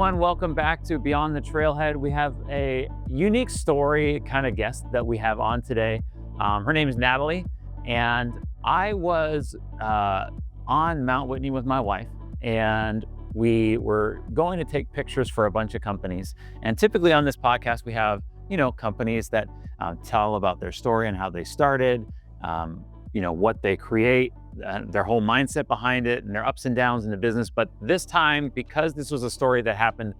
everyone. Welcome back to Beyond the Trailhead. We have a unique story kind of guest that we have on today. Her name is Natalie, and I was on Mount Whitney with my wife, and we were going to take pictures for a bunch of companies. And typically on this podcast, we have, companies that tell about their story and how they started, what they create, their whole mindset behind it, and their ups and downs in the business. But this time, because this was a story that happened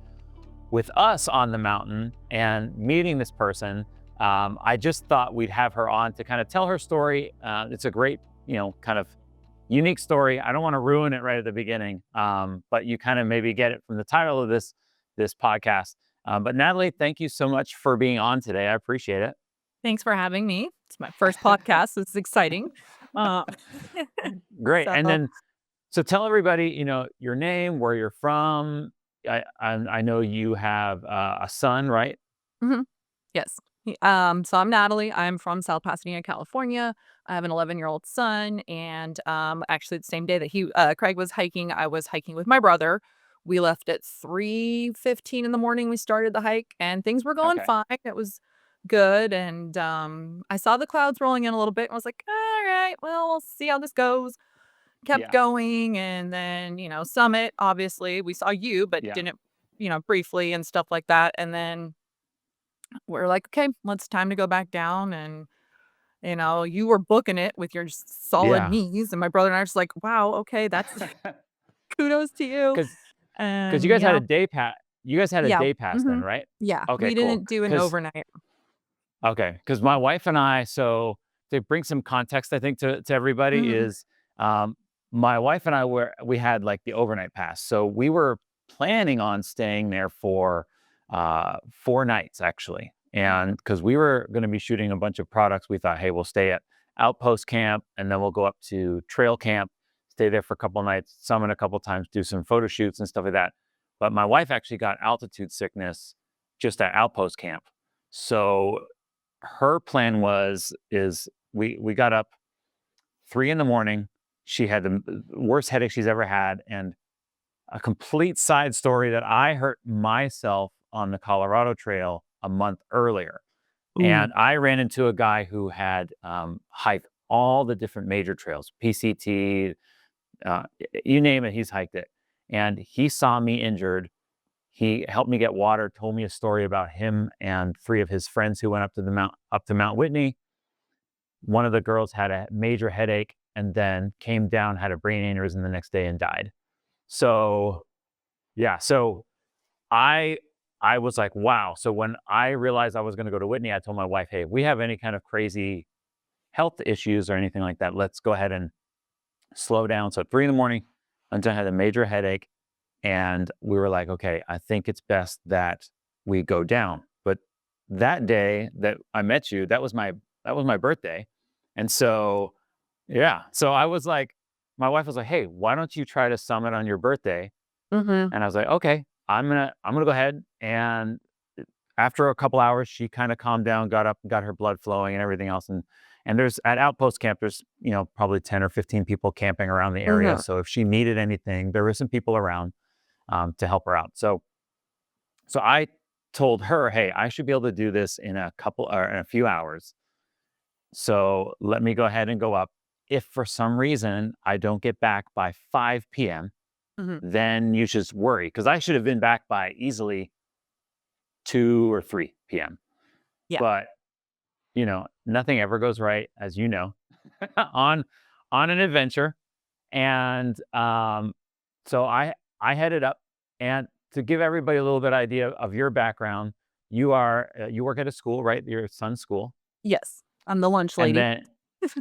with us on the mountain and meeting this person, I just thought we'd have her on to kind of tell her story. It's a great, kind of unique story. I don't want to ruin it right at the beginning, but you kind of maybe get it from the title of this podcast. But Natalie, thank you so much for being on today. I appreciate it. Thanks for having me. It's my first podcast, so it's exciting. Great. So, And then, so tell everybody, your name, where you're from. I know you have a son, right? mhm, yes. So I'm Natalie. I'm from South Pasadena, California. I have an 11-year-old son, and actually the same day that Craig was hiking, I was hiking with my brother. We left at 3:15 in the morning. We started the hike, and things were going Okay. fine. It was good, and I saw the clouds rolling in a little bit. And I was like, all right, well, we'll see how this goes. Kept Yeah. going, and then, summit, obviously, we saw you, but Yeah. didn't, briefly and stuff like that, and then we're like, "Okay, it's time to go back down," and, you were booking it with your solid Yeah. knees, and my brother and I are just like, "Wow, okay, that's kudos to you," Because you and guys had a day pass. You guys had a yeah, day pass then, mhm, right? yeah, Okay, we cool. didn't do an Because overnight. because my wife and I, so to bring some context, I think to everybody Mhm, is, my wife and I we had like the overnight pass, so we were planning on staying there for 4 nights actually, and because we were going to be shooting a bunch of products, we thought, hey, we'll stay at Outpost Camp, and then we'll go up to Trail Camp, stay there for a couple nights, summit a couple times, do some photo shoots and stuff like that. But my wife actually got altitude sickness just at Outpost Camp, so her plan is we got up 3 in the morning. She had the worst headache she's ever had, and a complete side story that I hurt myself on the Colorado Trail a month earlier. ooh, And I ran into a guy who had hiked all the different major trails, PCT, you name it, he's hiked it. And he saw me injured. He helped me get water, told me a story about him and 3 of his friends who went up to Mount Whitney. One of the girls had a major headache and then came down, had a brain aneurysm the next day and died. So, yeah, so I I was like, wow. So when I realized I was going to go to Whitney, I told my wife, hey, if we have any kind of crazy health issues or anything like that, let's go ahead and slow down. So at 3 in the morning, until I had a major headache. And we were like, okay, I think it's best that we go down. But that day that I met you, that was my birthday. And so, yeah. So I was like, my wife was like, hey, why don't you try to summit on your birthday? mhm, And I was like, okay, I'm gonna go ahead. And after a couple hours, she kind of calmed down, got up, got her blood flowing and everything else. And there's at Outpost Camp, there's probably 10 or 15 people camping around the area. mhm, So if she needed anything, there were some people around to help her out. So I told her, hey, I should be able to do this in a few hours. So let me go ahead and go up. If for some reason I don't get back by 5 p.m., mhm, then you should worry because I should have been back by easily 2 or 3 p.m. yeah, But nothing ever goes right, as you know, on an adventure. And so I headed up, and to give everybody a little bit idea of your background, you work at a school, right? Your son's school, yes, I'm the lunch and lady. then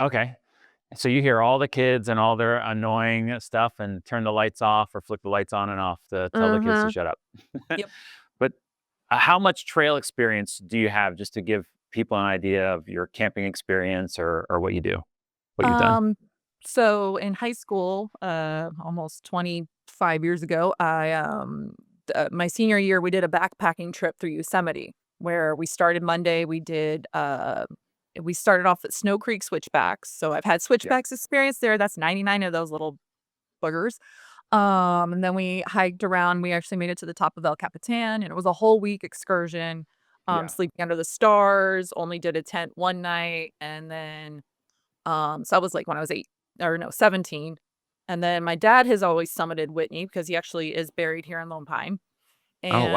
okay, so you hear all the kids and all their annoying stuff, and turn the lights off or flick the lights on and off to tell the kids to Mhm, shut up. yep. But how much trail experience do you have, just to give people an idea of your camping experience or what you do, what you've done? Um, so in high school, almost 25 years ago, my senior year, we did a backpacking trip through Yosemite where we started Monday. We started off at Snow Creek switchbacks. So I've had Yeah. switchbacks experience there. That's 99 of those little boogers. And then we hiked around. We actually made it to the top of El Capitan, and it was a whole week excursion. Yeah. Sleeping under the stars. Only did a tent one night, and then so that was like when I was 8 or no 17. And then my dad has always summited Whitney because he actually is buried here in Lone Pine. Oh, And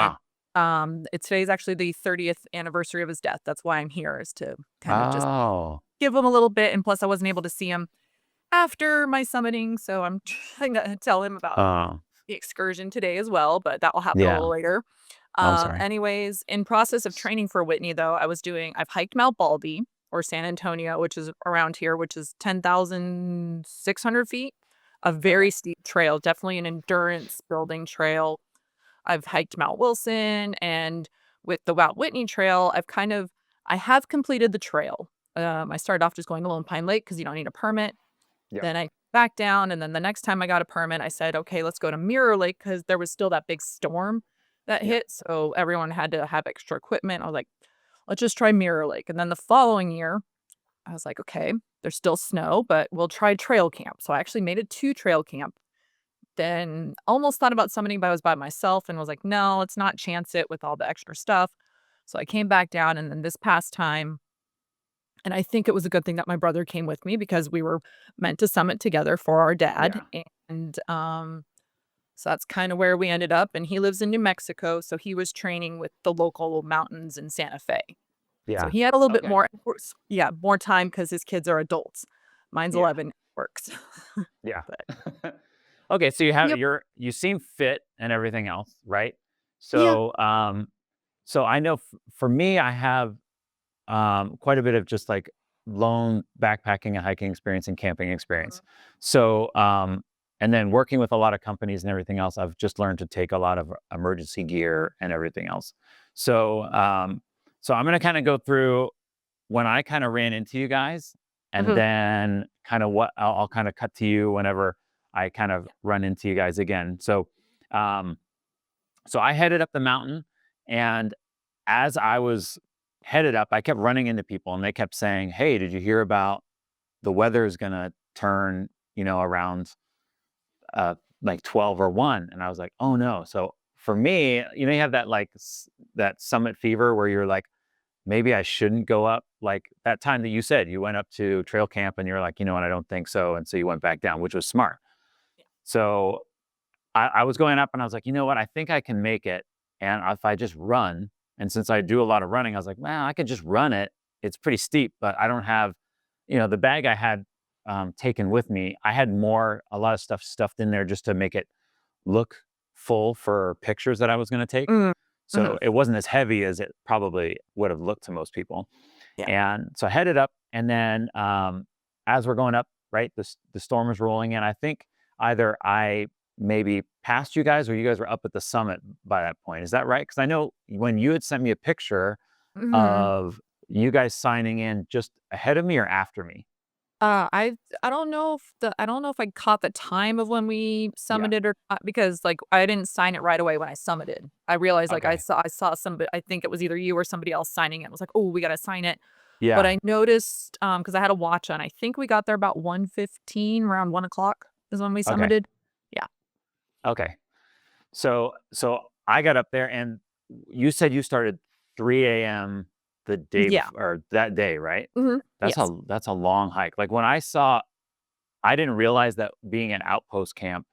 wow. today's actually the 30th anniversary of his death. That's why I'm here, is to kind of just Oh, give him a little bit. And plus, I wasn't able to see him after my summiting, so I'm trying to tell him about oh, the excursion today as well, but that will happen a yeah. little later. I'm sorry. Anyways, in process of training for Whitney, though, I've hiked Mount Baldy or San Antonio, which is around here, which is 10,600 feet. A Okay. very steep trail, definitely an endurance building trail. I've hiked Mount Wilson, and with the Mount Whitney trail, I have completed the trail. I started off just going to Lone Pine Lake because you don't need a permit. Yep. Then I back down, and then the next time I got a permit, I said, "Okay, let's go to Mirror Lake," because there was still that big storm that Yeah. hit, so everyone had to have extra equipment. I was like, "Let's just try Mirror Lake." And then the following year, I was like, "Okay, there's still snow, but we'll try trail camp." So I actually made it to trail camp. Then almost thought about summiting, but I was by myself and was like, "No, let's not chance it with all the extra stuff." So I came back down, and then this past time, and I think it was a good thing that my brother came with me because we were meant to summit together for our dad, Yeah. and, so that's kinda where we ended up, and he lives in New Mexico, so he was training with the local mountains in Santa Fe. So Yeah. he had a little bit Okay. more, of course, yeah, more time because his kids are adults. Mine's Yeah. 11, works. Yeah. But Okay, so yep. you seem fit and everything else, right? Yeah. So, so I know for me, I have quite a bit of just like lone backpacking and hiking experience and camping experience. Mhm. So, and then working with a lot of companies and everything else, I've just learned to take a lot of emergency gear and everything else. So, so I'm going to kind of go through when I kind of ran into you guys, and Mhm. then kind of what I'll kind of cut to you whenever I kind of Yeah. run into you guys again. So, um, so I headed up the mountain, and as I was headed up, I kept running into people, and they kept saying, "Hey, did you hear about the weather is gonna turn, around uh like 12 or 1?" And I was like, "Oh no." So for me, you have that like that summit fever where you're like, maybe I shouldn't go up. Like that time that you said you went up to trail camp and you're like, you know what, I don't think so. And so you went back down, which was smart. Yeah. So I was going up and I was like, you know what? I think I can make it. And if I just run, and since I do a lot of running, I was like, man, I could just run it. It's pretty steep, but I don't have, the bag I had taken with me. I had a lot of stuff stuffed in there just to make it look full for pictures that I was going to take. Mm. So Mhm. it wasn't as heavy as it probably would have looked to most people. Yeah. And so I headed up, and then as we're going up, right, the storm was rolling in. I think either I maybe passed you guys or you guys were up at the summit by that point. Is that right? Because I know when you had sent me a picture Mhm. of you guys signing in just ahead of me or after me. Uh, I I don't know if I caught the time of when we Yeah. summited or not because, like, I didn't sign it right away when I summited. I realized, like, Okay. I saw somebody, I think it was either you or somebody else signing it. I was like, "Oh, we gotta sign it." But Yeah. I noticed, because I had a watch on, I think we got there about 1:15, around 1 o'clock is when we Okay. summited. Yeah. Okay. So I got up there, and you said you started 3 a.m. the day Yeah. before, or that day, right? Mhm. That's Yes. a long hike. Like when I didn't realize that being an outpost camp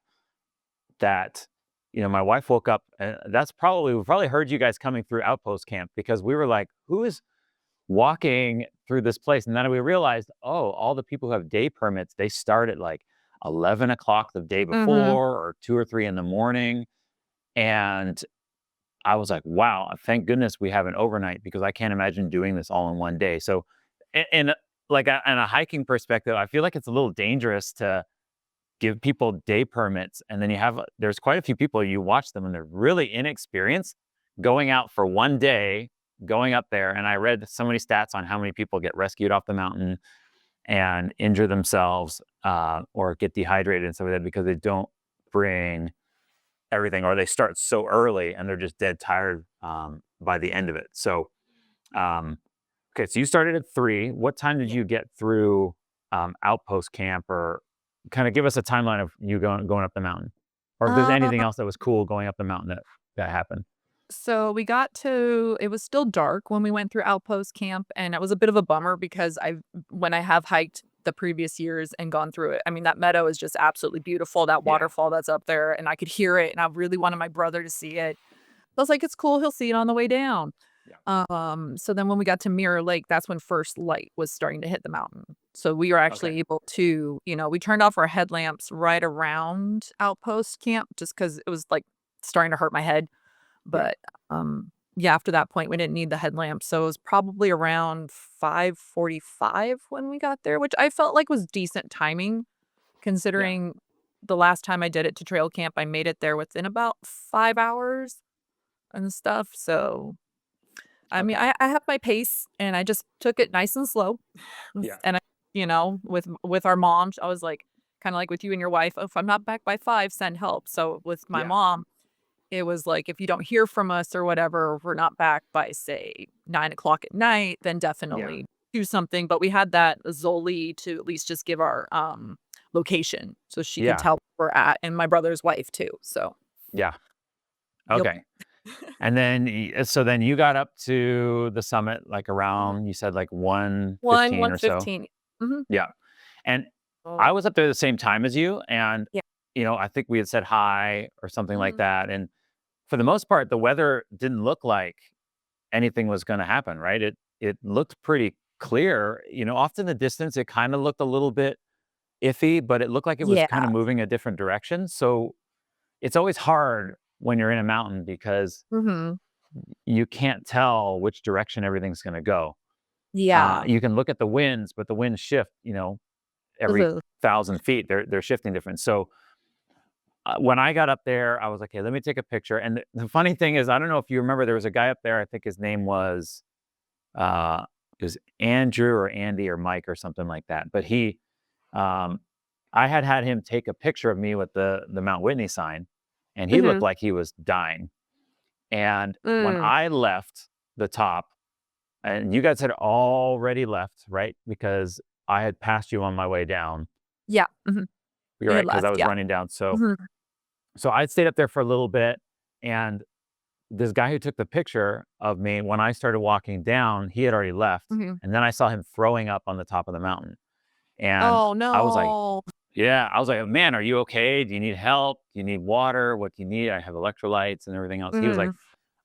that my wife woke up, and we probably heard you guys coming through outpost camp because we were like, who is walking through this place? And then we realized, oh, all the people who have day permits, they start at like 11 o'clock the day Mhm. before or 2 or 3 in the morning. And I was like, wow, thank goodness we have an overnight because I can't imagine doing this all in one day. So, in like in a hiking perspective, I feel like it's a little dangerous to give people day permits, and then there's quite a few people, you watch them and they're really inexperienced going out for one day, going up there. And I read so many stats on how many people get rescued off the mountain and injure themselves, or get dehydrated and stuff like that because they don't bring everything, or they start so early and they're just dead tired by the end of it. So, okay, so you started at 3. What time did Yeah. you get through outpost camp, or kind of give us a timeline of you going up the mountain? or if there's Uh, anything else that was cool going up the mountain that happened. so we got to it was still dark when we went through Outpost Camp, and it was a bit of a bummer because when I have hiked the previous years and gone through it, I mean, that meadow is just absolutely beautiful, that Yeah. waterfall that's up there, and I could hear it, and I really wanted my brother to see it. I was like, "It's cool, he'll see it on the way down." Yeah. So then when we got to Mirror Lake, that's when first light was starting to hit the mountain. So we were Okay. actually able to, we turned off our headlamps right around Outpost Camp just because it was, like, starting to hurt my head. Yeah. But, yeah, after that point, we didn't need the headlamps, so it was probably around 5:45 when we got there, which I felt like was decent timing Yeah. considering the last time I did it to trail camp, I made it there within about 5 hours and stuff, so, I mean, Okay. I have my pace, and I just took it nice and slow, Yeah. and with our mom, I was like kinda like with you and your wife, "Oh, if I'm not back by 5, send help." So with my Yeah. mom, it was like, if you don't hear from us or whatever, if we're not back by, say, 9 o'clock at night, then Yeah. definitely do something, but we had that Zoli to at least just give our, location so she could Yeah. tell where we're at, and my brother's wife too, so Yeah. yep. Okay. And then so then you got up to the summit like Mhm. around, you said like 1, 1:15 or so. 1:15. Mhm. Yeah. And I Oh, was up there the same time as you, and yeah. I think we had said hi or something like Mhm. that. And for the most part, the weather didn't look like anything was going to happen, right? It looked pretty clear. Off in the distance, it kind of looked a little bit iffy, but it looked like it was kind Yeah. of moving a different direction. So it's always hard when you're in a mountain because Mhm. you can't tell which direction everything's going to go. Yeah. You can look at the winds, but the winds shift. Every Mhm. 1,000 feet, they're shifting different. So when I got up there, I was like, "Okay, let me take a picture." And the funny thing is, I don't know if you remember, there was a guy up there. I think his name uh, it was Andrew or Andy or Mike or something like that. But um, I had him take a picture of me with the Mount Whitney sign, and he looked Mhm. like he was dying. And when Mm. I left the top, and you guys had already left, right? Because I had passed you on my way down. Yeah. Mhm. You're We right, had because I left, was yeah. running down. So Mhm. so I stayed up there for a little bit, and this guy who took the picture of me when I started walking down, he had already left, Mhm. and then I saw him throwing up on the top of the mountain, and Oh, I was like, no. "Yeah," I was like, "Man, are you okay? Do you need help? Do you need water? What do you need? I have electrolytes and everything else." He was like, Mhm.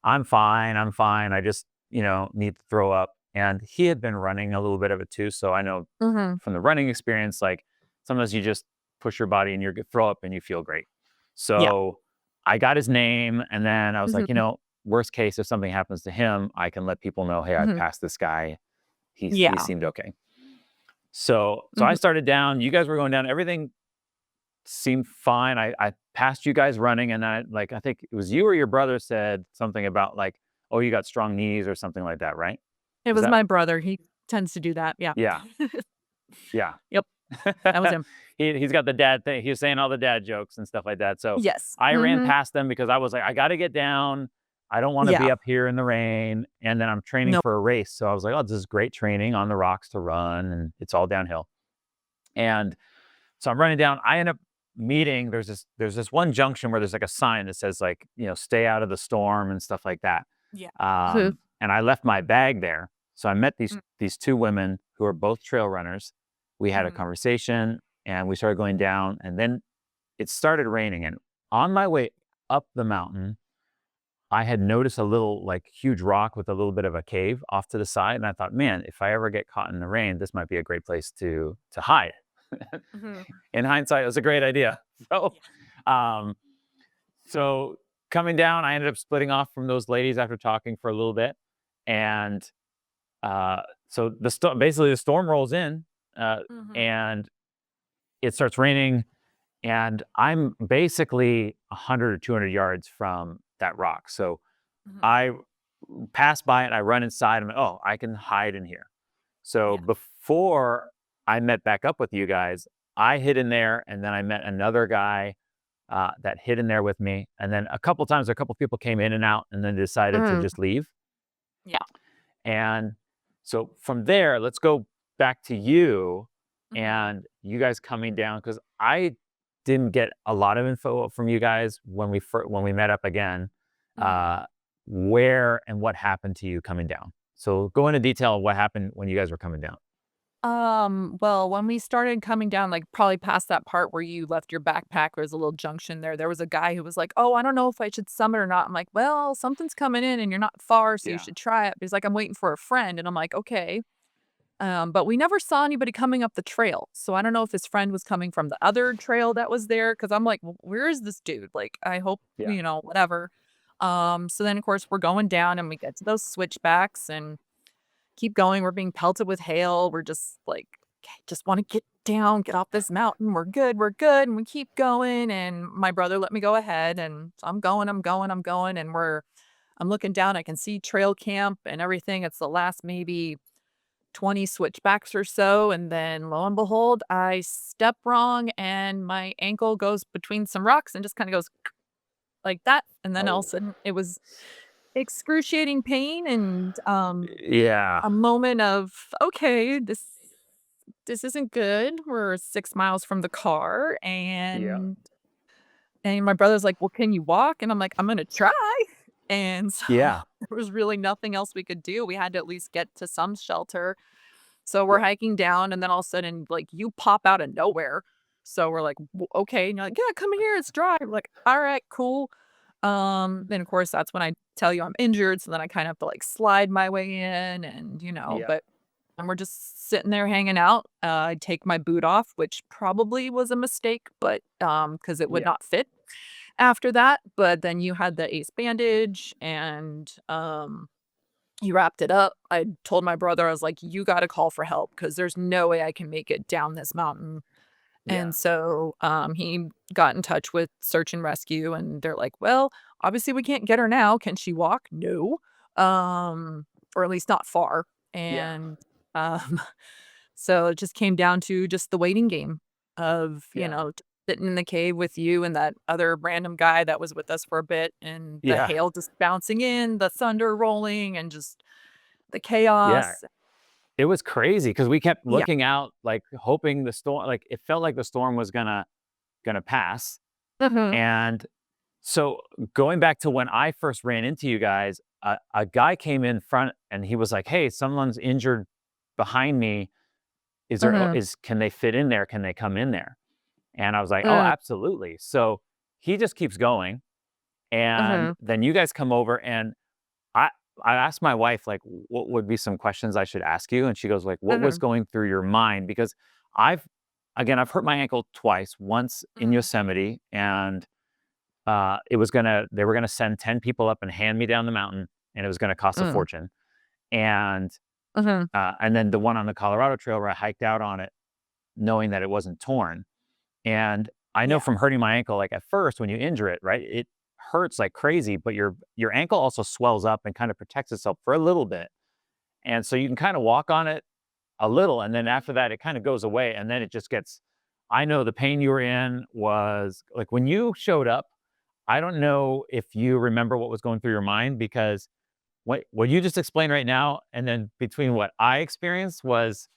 "I'm fine. I'm fine. I just, need to throw up." And he had been running a little bit of it too, so I know Mhm. from the running experience, like sometimes you just push your body and you throw up and you feel great. Yeah. So I got his name, and then I was like, Mhm. worst case, if something happens to him, I can let people know, hey, I Mhm. passed this guy. He Yeah. seemed okay. So I Mhm. started down. You guys were going down. Everything seemed fine. I passed you guys running, and I think it was you or your brother said something about like, oh, you got strong knees or something like that, right? It Was was that? my brother, he tends to do that, yeah. Yeah, yeah. Yep, that was him. He's got the dad thing. He was saying all the dad jokes and stuff like that. So Yes. I ran Mhm. past them because I was like, I got to get down. I don't want to Yeah. be up here in the rain. And then I'm training Nope. for a race. So I was like, oh, this is great training on the rocks to run, and it's all downhill. And so I'm running down. I end up meeting. There's this one junction where there's like a sign that says like, stay out of the storm and stuff like that. Yeah. And I left my bag there. So I met these Mm. these two women who are both trail runners. We had a Mhm. conversation, and we started going down, and then it started raining. And on my way up the mountain, I had noticed a little like huge rock with a little bit of a cave off to the side. And I thought, man, if I ever get caught in the rain, this might be a great place to hide. Mhm. In hindsight, it was a great idea. So, Yeah. um, so coming down, I ended up splitting off from those ladies after talking for a little bit, and uh, so basically the storm rolls in, Mhm. and it starts raining, and I'm basically 100 or 200 yards from that rock. So Mhm. I pass by it, I run inside, I'm like, oh, I can hide in here. So Yeah. before I met back up with you guys, I hid in there, and then I met another guy that hid in there with me. And then a couple times, a couple people came in and out, and then decided to Mhm. just leave. Yeah. And so from there, let's go back to you Mhm. and you guys coming down, because I didn't get a lot of info from you guys when we met up again. Mhm. Uh, where and what happened to you coming down? So go into detail of what happened when you guys were coming down. Well, when we started coming down, like, probably past that part where you left your backpack, there's a little junction there. There was a guy who was like, "Oh, I don't know if I should summit or not." I'm like, "Well, something's coming in and you're not far, so you Yeah. should try it." He's like, "I'm waiting for a friend." And I'm like, "Okay." But we never saw anybody coming up the trail. So I don't know if his friend was coming from the other trail that was there. Cause I'm like, Where is this dude? Like, I hope, Yeah. whatever." So then of course we're going down and we get to those switchbacks and keep going. We're being pelted with hail. We're just like, "Okay, just want to get down, get off this mountain. We're good. We're good." And we keep going. And my brother let me go ahead. And so I'm going, I'm going, I'm going. And I'm looking down. I can see trail camp and everything. It's the last maybe 20 switchbacks or so. And then lo and behold, I step wrong and my ankle goes between some rocks and just kind of goes like that. And then all of a Oh. sudden it was excruciating pain and Yeah. a moment of, okay, this isn't good. We're 6 miles from the car, Yeah. and my brother's like, "Well, can you walk?" And I'm like, "I'm gonna try." And so Yeah. there was really nothing else we could do. We had to at least get to some shelter. So we're Yeah. hiking down, and then all of a sudden, like, you pop out of nowhere. So we're like, Okay." And you're like, "Yeah, come in here. It's dry." We're like, "All right, cool." Then of course that's when I tell you I'm injured. So then I kind of have to like slide my way in, and Yeah. but and we're just sitting there hanging out. I take my boot off, which probably was a mistake, but because it would Yeah. not fit after that. But then you had the ace bandage, and he wrapped it up. I told my brother, I was like, "You got to call for help because there's no way I can make it down this mountain." Yeah. And so he got in touch with search and rescue, and they're like, "Well, obviously we can't get her now. Can she walk? No, or at least not far." Yeah. And um, so it just came down to just the waiting game of, Yeah. sitting in the cave with you and that other random guy that was with us for a bit, and the Yeah. hail just bouncing in, the thunder rolling, and just the Yeah. chaos. It was crazy because we kept Yeah. looking out, like hoping the storm, like it felt like the storm was gonna pass. Mhm. And so going back to when I first ran into you guys, a guy came in front and he was like, "Hey, someone's injured behind me. Mhm. Can they fit in there? Can they come in there?" And I was like, "Oh, Mm. absolutely." So he just keeps going, and Mhm. then you guys come over, and I I asked my wife, like, what would be some questions I should ask you? And she goes, like, what was Mhm. going through your mind? Because I've I've hurt my ankle twice, once in Mhm. Yosemite, and they were gonna send 10 people up and hand me down the mountain, and it was gonna cost a Mm. fortune. And Mhm. and then the one on the Colorado Trail where I hiked out on it, knowing that it wasn't torn. And I know Yeah. from hurting my ankle, like at first when you injure it, right, it hurts like crazy, but your ankle also swells up and kind of protects itself for a little bit. And so you can kind of walk on it a little, and then after that, it kind of goes away. And then it just gets, I know the pain you were in was like when you showed up, I don't know if you remember what was going through your mind because what you just explained right now, and then between what I experienced was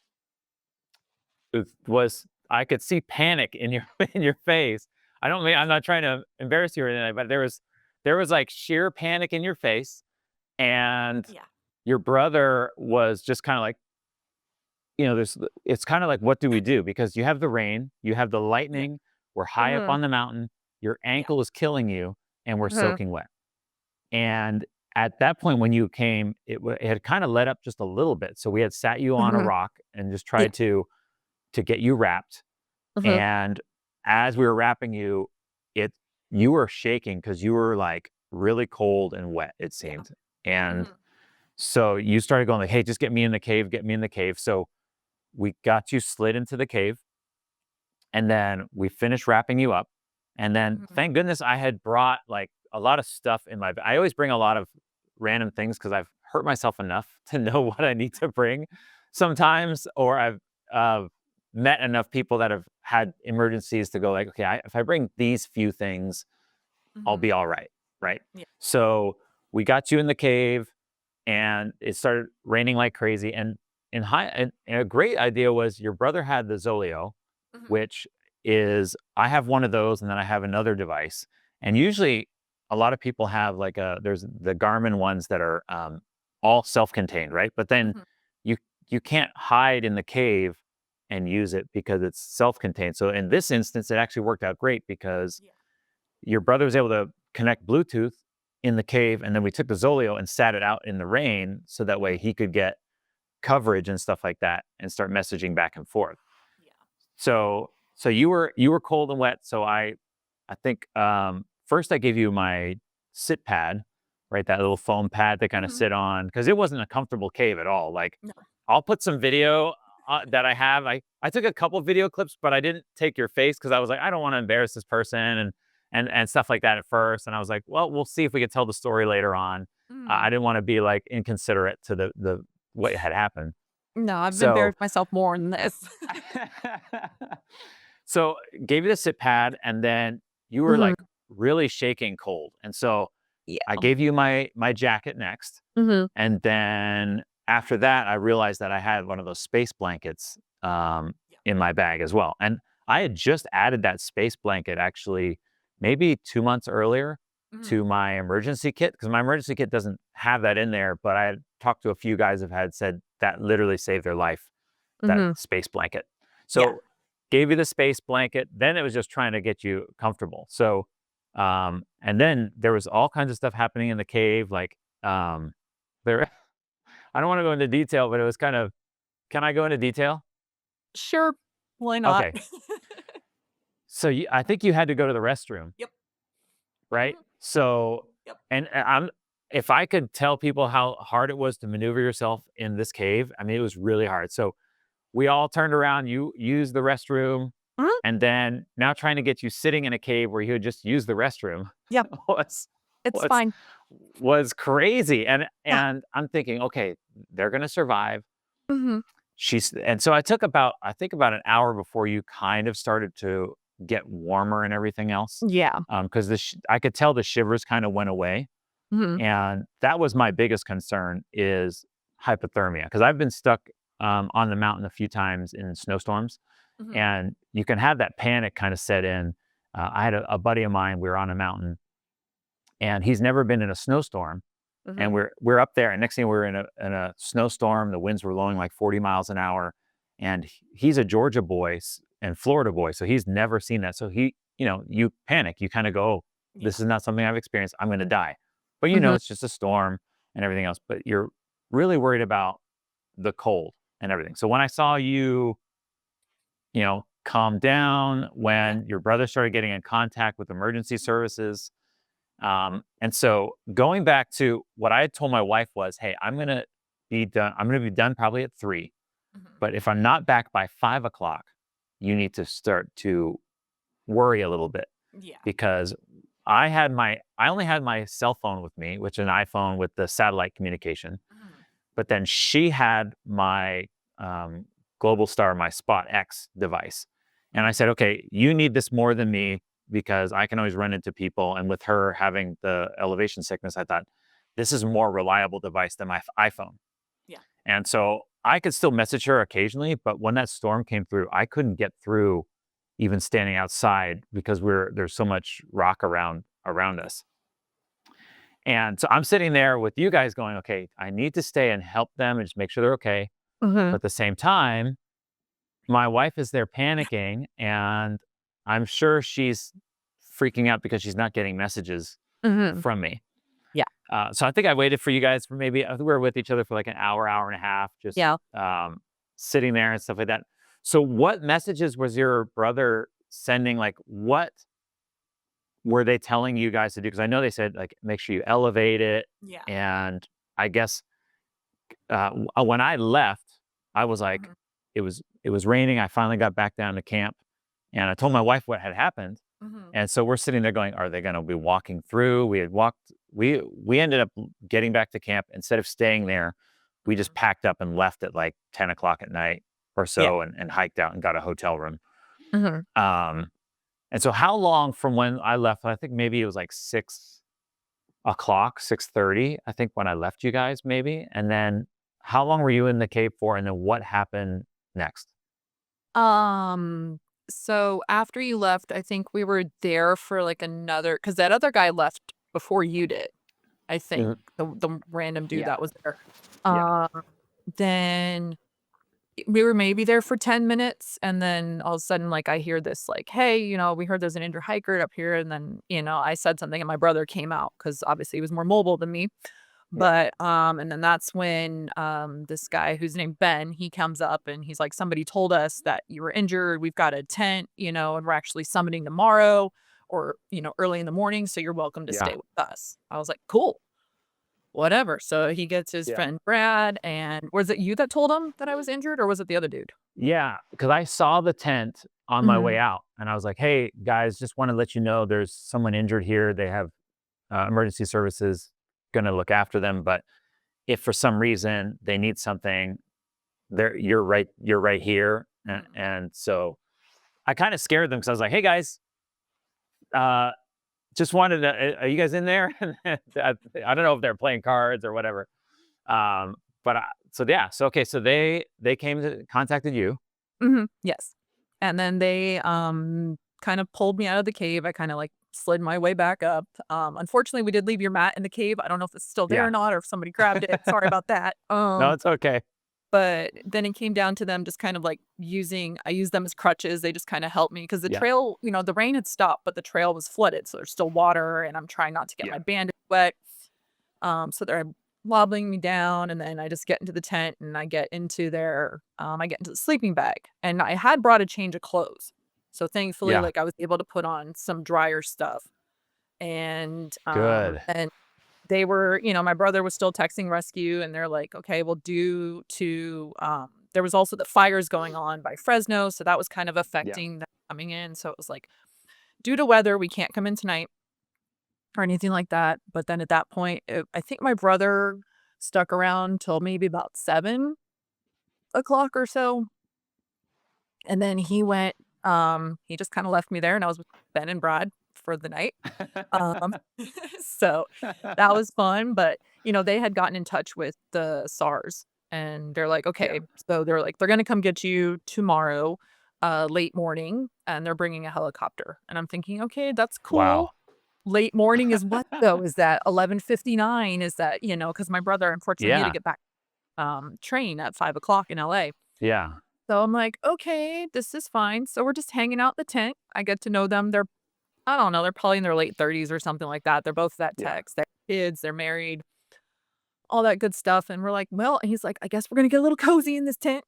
I could see panic in your in your face. I don't mean I'm not trying to embarrass you or anything, but there was like sheer panic in your face, and Yeah. your brother was just kind of like, there's it's kind of like, what do we do? Because you have the rain, you have the Yeah. lightning, we're high up Mhm. on the mountain, your Yeah. ankle is killing you, and we're Mhm. soaking wet. And at that point, when you came, it had kind of let up just a little bit. So we had sat you on a Mhm. rock and just Yeah. tried to get you wrapped. Mhm. And as we were wrapping you, it you were shaking because you were like really cold and wet, it Yeah. seemed. And Mhm. so you started going like, "Hey, just get me in the cave, get me in the cave." So we got you slid into the cave, and then we finished wrapping you up. And then Mhm. thank goodness I had brought like a lot of stuff in my I always bring a lot of random things because I've hurt myself enough to know what I need to bring sometimes, or I've uh, met enough people that have had emergencies to go like, okay, if I bring these few things, I'll Mhm. be all right, right? Yeah. So we got you in the cave, and it started raining like crazy. And a great idea was your brother had the Zoleo, Mhm. which is I have one of those, and then I have another device. And usually, a lot of people have like there's the Garmin ones that are all self-contained, right? But then Mhm. you you can't hide in the cave and use it because it's self-contained. So in this instance, it actually worked out great because Yeah. your brother was able to connect Bluetooth in the cave, and then we took the Zoleo and sat it out in the rain so that way Mhm. he could get coverage and stuff like that and start messaging back and forth. Yeah. So you were cold and wet. So I think first I gave you my sit pad, right? That little foam pad to kind of Mhm. sit on because it wasn't a comfortable cave at all. Like No. I'll put some video that I have. I took a couple video clips, but I didn't take your face because I was like, I don't want to embarrass this person and stuff like that at first. And I was like, well, we'll see if we can tell the story later on. I Mm. didn't want to be like inconsiderate to the what had happened. No, I've So embarrassed myself more than this. so gave you the sit pad, and then you were Mhm. like really shaking cold. And so I Yeah. gave you my jacket next. Mhm. And then after that, I realized that I had one of those space blankets Yeah. in my bag as well. And I had just added that space blanket actually maybe 2 months earlier Mhm. to my emergency kit because my emergency kit doesn't have that in there. But I had talked to a few guys who had said that literally saved their life, that Mhm. space blanket. Yeah. So gave you the space blanket. Then it was just trying to get you comfortable. So, and then there was all kinds of stuff happening in the cave. Like, there, I don't want to go into detail, but it was kind of, can I go into detail? Sure. Why not? Okay. So I think you had to go to the restroom, Yep. right? Mhm. So, Yep. if I could tell people how hard it was to maneuver yourself in this cave, I mean, it was really hard. So we all turned around, you used the restroom, Mhm. and then now trying to get you sitting in a cave where you had just used the restroom Yep. was It's was fine. was crazy. And Yeah. I'm thinking, okay, they're gonna survive. Mhm. And so I think about an hour before you kind of started to get warmer and everything else. Yeah. Because I could tell the shivers kind of went away. Mhm. And that was my biggest concern is hypothermia. Because I've been stuck on the mountain a few times in snowstorms, Mhm. and you can have that panic kind of set in. I had a buddy of mine, we were on a mountain, and he's never been in a snowstorm. And Mhm. we're up there, and next thing we're in a snowstorm. The winds were blowing like 40 miles an hour, and he's a Georgia boy and Florida boy, so he's never seen that. So you panic. You kind of go, oh, Yeah. "This is not something I've experienced. I'm going to die." But Mhm. it's just a storm and everything else. But you're really worried about the cold and everything. So when I saw you, calm down Yeah. when your brother started getting in contact with emergency services, and so going back to what I had told my wife was, hey, I'm going to be done. I'm going to be done probably at 3. Mhm. But if I'm not back by 5 o'clock, you need to start to worry a little bit Yeah. because I only had my cell phone with me, which is an iPhone with the satellite communication. Mhm. But then she had my um, Global Star, my Spot X device. And I Mhm. said, okay, you need this more than me because I can always run into people. And with her having the elevation sickness, I thought this is a more reliable device than my iPhone. Yeah. And so I could still message her occasionally, but when that storm came through, I couldn't get through even standing outside because there's so much rock around Yeah. us. And so I'm sitting there with you guys going, okay, I need to stay and help them and just make sure they're okay. But Mhm. at the same time, my wife is there panicking, and I'm sure she's freaking out because she's not getting messages Mhm. from me. Yeah. So I think I waited for you guys for maybe, I think we were with each other for like an hour, hour and a half, just Yeah. sitting there and stuff like that. So what messages was your brother sending? Like, what were they telling you guys to do? Because I know they said, like, make sure you elevate it. Yeah. And I guess when I left, I was like, Mhm. it was raining. I finally got back down to camp, and I told my wife what had happened. Mhm. And so we're sitting there going, are they going to be walking through? We had walked. We ended up getting back to camp instead of staying there. We just Mhm. packed up and left at like 10 o'clock at night or Yeah. so, and hiked out and got a hotel room. Mhm. Um, and so how long from when I left? I think maybe it was like 6 o'clock, 6:30. I think when I left you guys, maybe. And then how long were you in the cave for? And then what happened next? Um, So after you left, I think we were there for like another, because that other guy left before you did. I think Mhm. the random dude Yeah. that was there. Yeah. Um, then we were maybe there for 10 minutes, and then all of a sudden, like, I hear this, like, "Hey, we heard there's an injured hiker up here," and then, I said something, and my brother came out because obviously he was more mobile than me. Yeah. And then that's when, this guy who's named Ben, he comes up and he's like, "Somebody told us that you were injured. We've got a tent, and we're actually summiting tomorrow or, early in the morning, so you're welcome to Yeah. stay with us." I was like, "Cool, whatever." So he gets his Yeah. friend Brad, and was it you that told him that I was injured, or was it the other dude? Yeah, because I saw the tent on my Mhm. way out, and I was like, "Hey, guys, just wanna let you know there's someone injured here. They have, emergency services gonna look after them, but if for some reason they need something, you're right here." Mhm. And so I kinda scared them because I was like, "Hey, guys, uh, just wanted to are you guys in there?" I don't know if they're playing cards or whatever. But yeah, so okay, so they came to contacted you. Mhm. Yes. And then they, kind of pulled me out of the cave. I kinda, like, slid my way back up. Unfortunately, we did leave your mat in the cave. I don't know if it's still there Yeah. or not, or if somebody grabbed it. Sorry about that. No, it's okay. But then it came down to them just kind of, like, I used them as crutches. They just kinda helped me because the Yeah. trail, the rain had stopped, but the trail was flooded, so there's still water, and I'm trying not to get Yeah. my bandage wet. So they're wobbling me down, and then I just get into the tent, and I get into the sleeping bag, and I had brought a change of clothes. So thankfully, Yeah. like, I was able to put on some drier stuff, Good. and they were, my brother was still texting rescue, and they're like, "Okay, well, due to, there was also the fires going on by Fresno, so that was kind of Yeah. affecting them coming in, so it was like, "Due to weather, we can't come in tonight," or anything like that. But then at that point, I think my brother stuck around till maybe about 7 o'clock or so, and then he just kinda left me there, and I was with Ben and Brad for the night. Um, so that was fun, but, they had gotten in touch with the SARS, and they're like, Yeah. "Okay." So they're like, "They're gonna come get you tomorrow, late morning, and they're bringing a helicopter." And I'm thinking, "Okay, that's cool." Wow. Late morning is what though? Is that 11:59? Is that, because my brother, unfortunately, he had to Yeah. get back, train at 5 o'clock in LA. Yeah. So I'm like, "Okay, this is fine." So we're just hanging out in the tent. I get to know them. I don't know, they're probably in their late 30s or something like that. They're both vet Yeah. techs. They have kids, they're married, all that good stuff. And we're like, "Well," and he's like, "I guess we're gonna get a little cozy in this tent."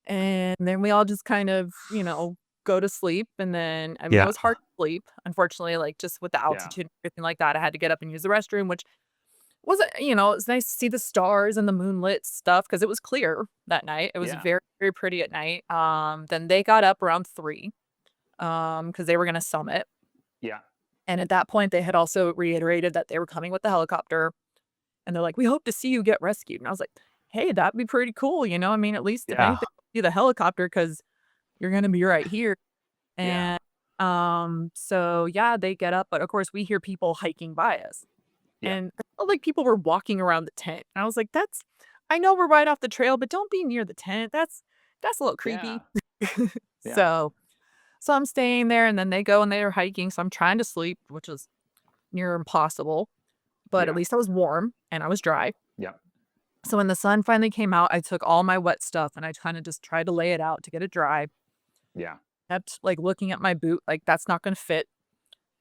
And then we all just kind of, go to sleep. And then, I mean, it Yeah. was hard to sleep, unfortunately, like, just with the Yeah. altitude and everything like that. I had to get up and use the restroom, which wasn't, it was nice to see the stars and the moonlit stuff because it was clear that night. It was Yeah. very, very pretty at night. Then they got up around 3, because they were gonna summit. Yeah. And at that point, they had also reiterated that they were coming with the helicopter, and they're like, "We hope to see you get rescued." And I was like, "Hey, that'd be pretty cool, I mean, at least if Yeah. anything, see the helicopter because 'cause you're gonna be right here." Yeah. And, so, yeah, they get up, but of course, we hear people hiking by us, Yeah. and it felt like people were walking around the tent. And I was like, I know we're right off the trail, but don't be near the tent. That's a little Yeah. creepy." Yeah. So I'm staying there, and then they go and they're hiking, so I'm trying to sleep, which is near impossible. But at Yeah. least I was warm and I was dry. Yeah. So when the sun finally came out, I took all my wet stuff and I kinda just tried to lay it out to get it dry. Yeah. Kept, like, looking at my boot, like, "That's not gonna fit."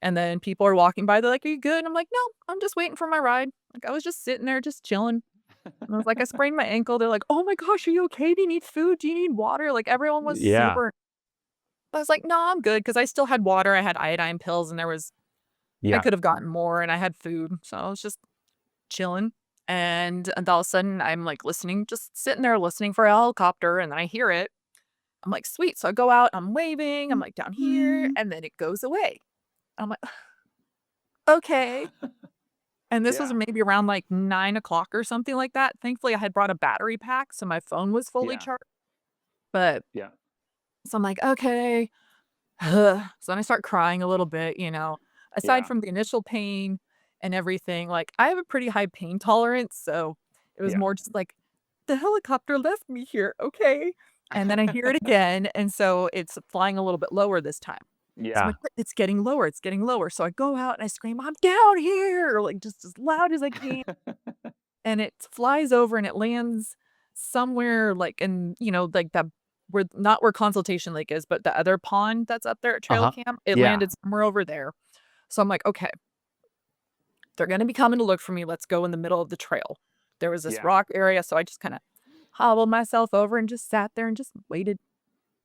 And then people are walking by, they're like, "Are you good?" And I'm like, "No, I'm just waiting for my ride." Like, I was just sitting there just chilling. And I was like, "I sprained my ankle." They're like, "Oh my gosh, are you okay? Do you need food? Do you need water?" Like, everyone was Yeah. super. I was like, "No, I'm good," because I still had water, I had iodine pills, and I Yeah. could have gotten more, and I had food. So I was just chilling. And all of a sudden, I'm, like, listening, just sitting there listening for a helicopter, and then I hear it. I'm like, "Sweet." So I go out, I'm waving, I'm, like, down here, and then it goes away. I'm like, "Okay." And this was Yeah. maybe around, like, 9 o'clock or something like that. Thankfully, I had brought a battery pack, so my phone was fully Yeah. charged. But Yeah. so I'm like, "Okay." So then I start crying a little bit, aside Yeah. from the initial pain and everything, like, I have a pretty high pain tolerance, so it was Yeah. more just like, "The helicopter left me here, okay?" And then I hear it again, and so it's flying a little bit lower this time. So I'm Yeah. like, "What? It's getting lower, it's getting lower." So I go out and I scream, "I'm down here!" Like, just as loud as I can, and it flies over and it lands somewhere, like, in, like, that where not where Consultation Lake is, but the other pond that's up there at trail Uh-huh. camp, it Yeah. landed somewhere over there. So I'm like, "Okay, they're gonna be coming to look for me, let's go in the middle of the trail." There was this Yeah. rock area, so I just kinda hobbled myself over and just sat there and just waited,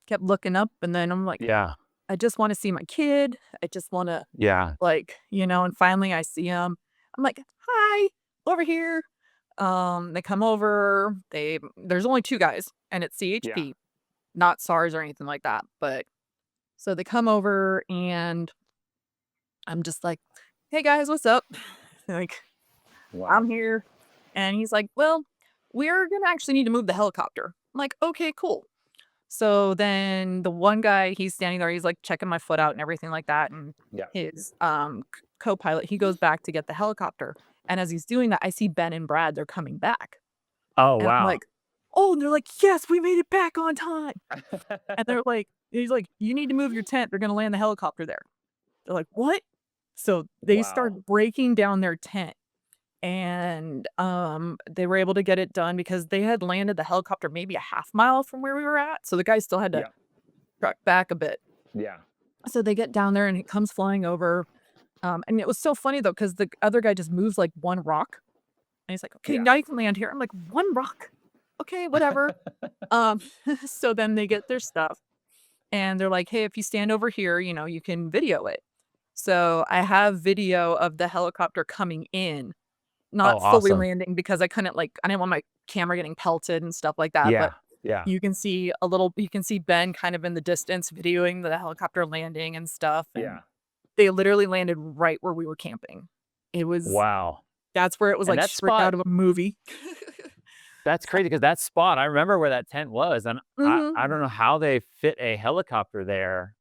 kept looking up, and then I'm like, Yeah. I just wanna see my kid. I just wanna, Yeah. like, and finally I see him. I'm like, "Hi, over here." They come over, there's only 2 guys, and it's Yeah. CHP, not SARS or anything like that, but so they come over, and I'm just like, "Hey, guys, what's up?" Like, Wow. "I'm here." And he's like, "Well, we're gonna actually need to move the helicopter." I'm like, "Okay, cool." So then the one guy, he's standing there, he's, like, checking my foot out and everything like that, and Yeah. his, co-pilot, he goes back to get the helicopter, and as he's doing that, I see Ben and Brad, they're coming back, Oh, and I'm wow. like, "Oh," and they're like, "Yes, we made it back on time," and they're like he's like, "You need to move your tent, they're gonna land the helicopter there." They're like, "What?" So they Wow. start breaking down their tent, and, they were able to get it done because they had landed the helicopter maybe a half mile from where we were at, so the guys still had to Yeah. truck back a bit. Yeah. So they get down there and it comes flying over, and it was so funny though because the other guy just moves, like, one rock, and he's like, "Okay, Yeah. now you can land here." I'm like, "1 rock? Okay, whatever." Um, so then they get their stuff, and they're like, "Hey, if you stand over here, you can video it." So I have video of the helicopter coming in, Oh, not fully awesome. landing because I didn't want my camera getting pelted and stuff like that, but Yeah. Yeah. you can see Ben kind of in the distance videoing the helicopter landing and stuff, and Yeah. they literally landed right where we were camping. It was Wow. That's where it was And like that straight out spot, of a movie. that's crazy because that spot, I remember where that tent was, and I Mhm. don't know how they fit a helicopter there.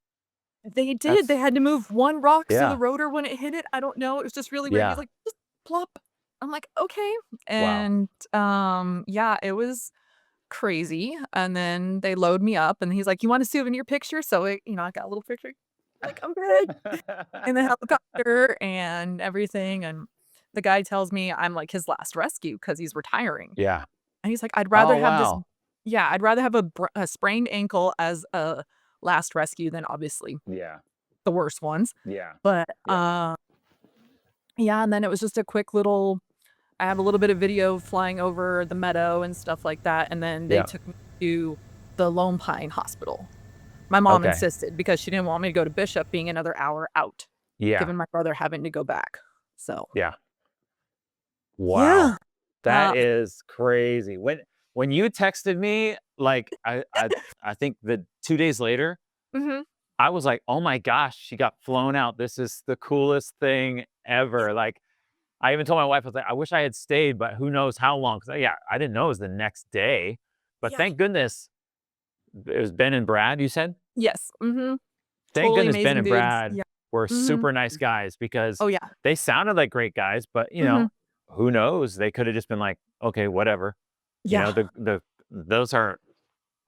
They did, they That's had to move 1 rock so the yeah. rotor wouldn't hit it, I don't know, it was just really weird, he's Yeah. like, "Just plop." I'm like, "Okay." Wow. And, yeah, it was crazy, and then they load me up, and he's like, "You want a souvenir picture?" So, I got a little picture, like, "Okay." In the helicopter and everything, and the guy tells me I'm, like, his last rescue because he's retiring, Yeah. and he's like, Oh, wow. I'd rather have a sprained ankle as a last rescue than obviously Yeah. the worst ones, Yeah. but, Yeah. yeah, and then it was just a quick little I have a little bit of video flying over the meadow and stuff like that, and then they Yeah. took me to the Lone Pine Hospital. My mom Okay. insisted because she didn't want me to go to Bishop being another hour out, Yeah. given my brother having to go back, so Yeah. Wow. yeah. That is crazy. When you texted me, like, I think the 2 days later, Mhm. I was like, "Oh my gosh, she got flown out. This is the coolest thing Yeah, ever." Like, I even told my wife, I was like, "I wish I had stayed, but who knows how long?" 'Cause, yeah, I didn't know it was the next day, but yeah. thank goodness it was Ben and Brad, you said? Yes, mhm. Thank Totally goodness Ben amazing and dudes, Brad yeah. were Mhm. super nice guys because Oh, yeah. they sounded like great guys, but, Mhm. who knows? They coulda just been like, "Okay, whatever." You Yeah. know, the those are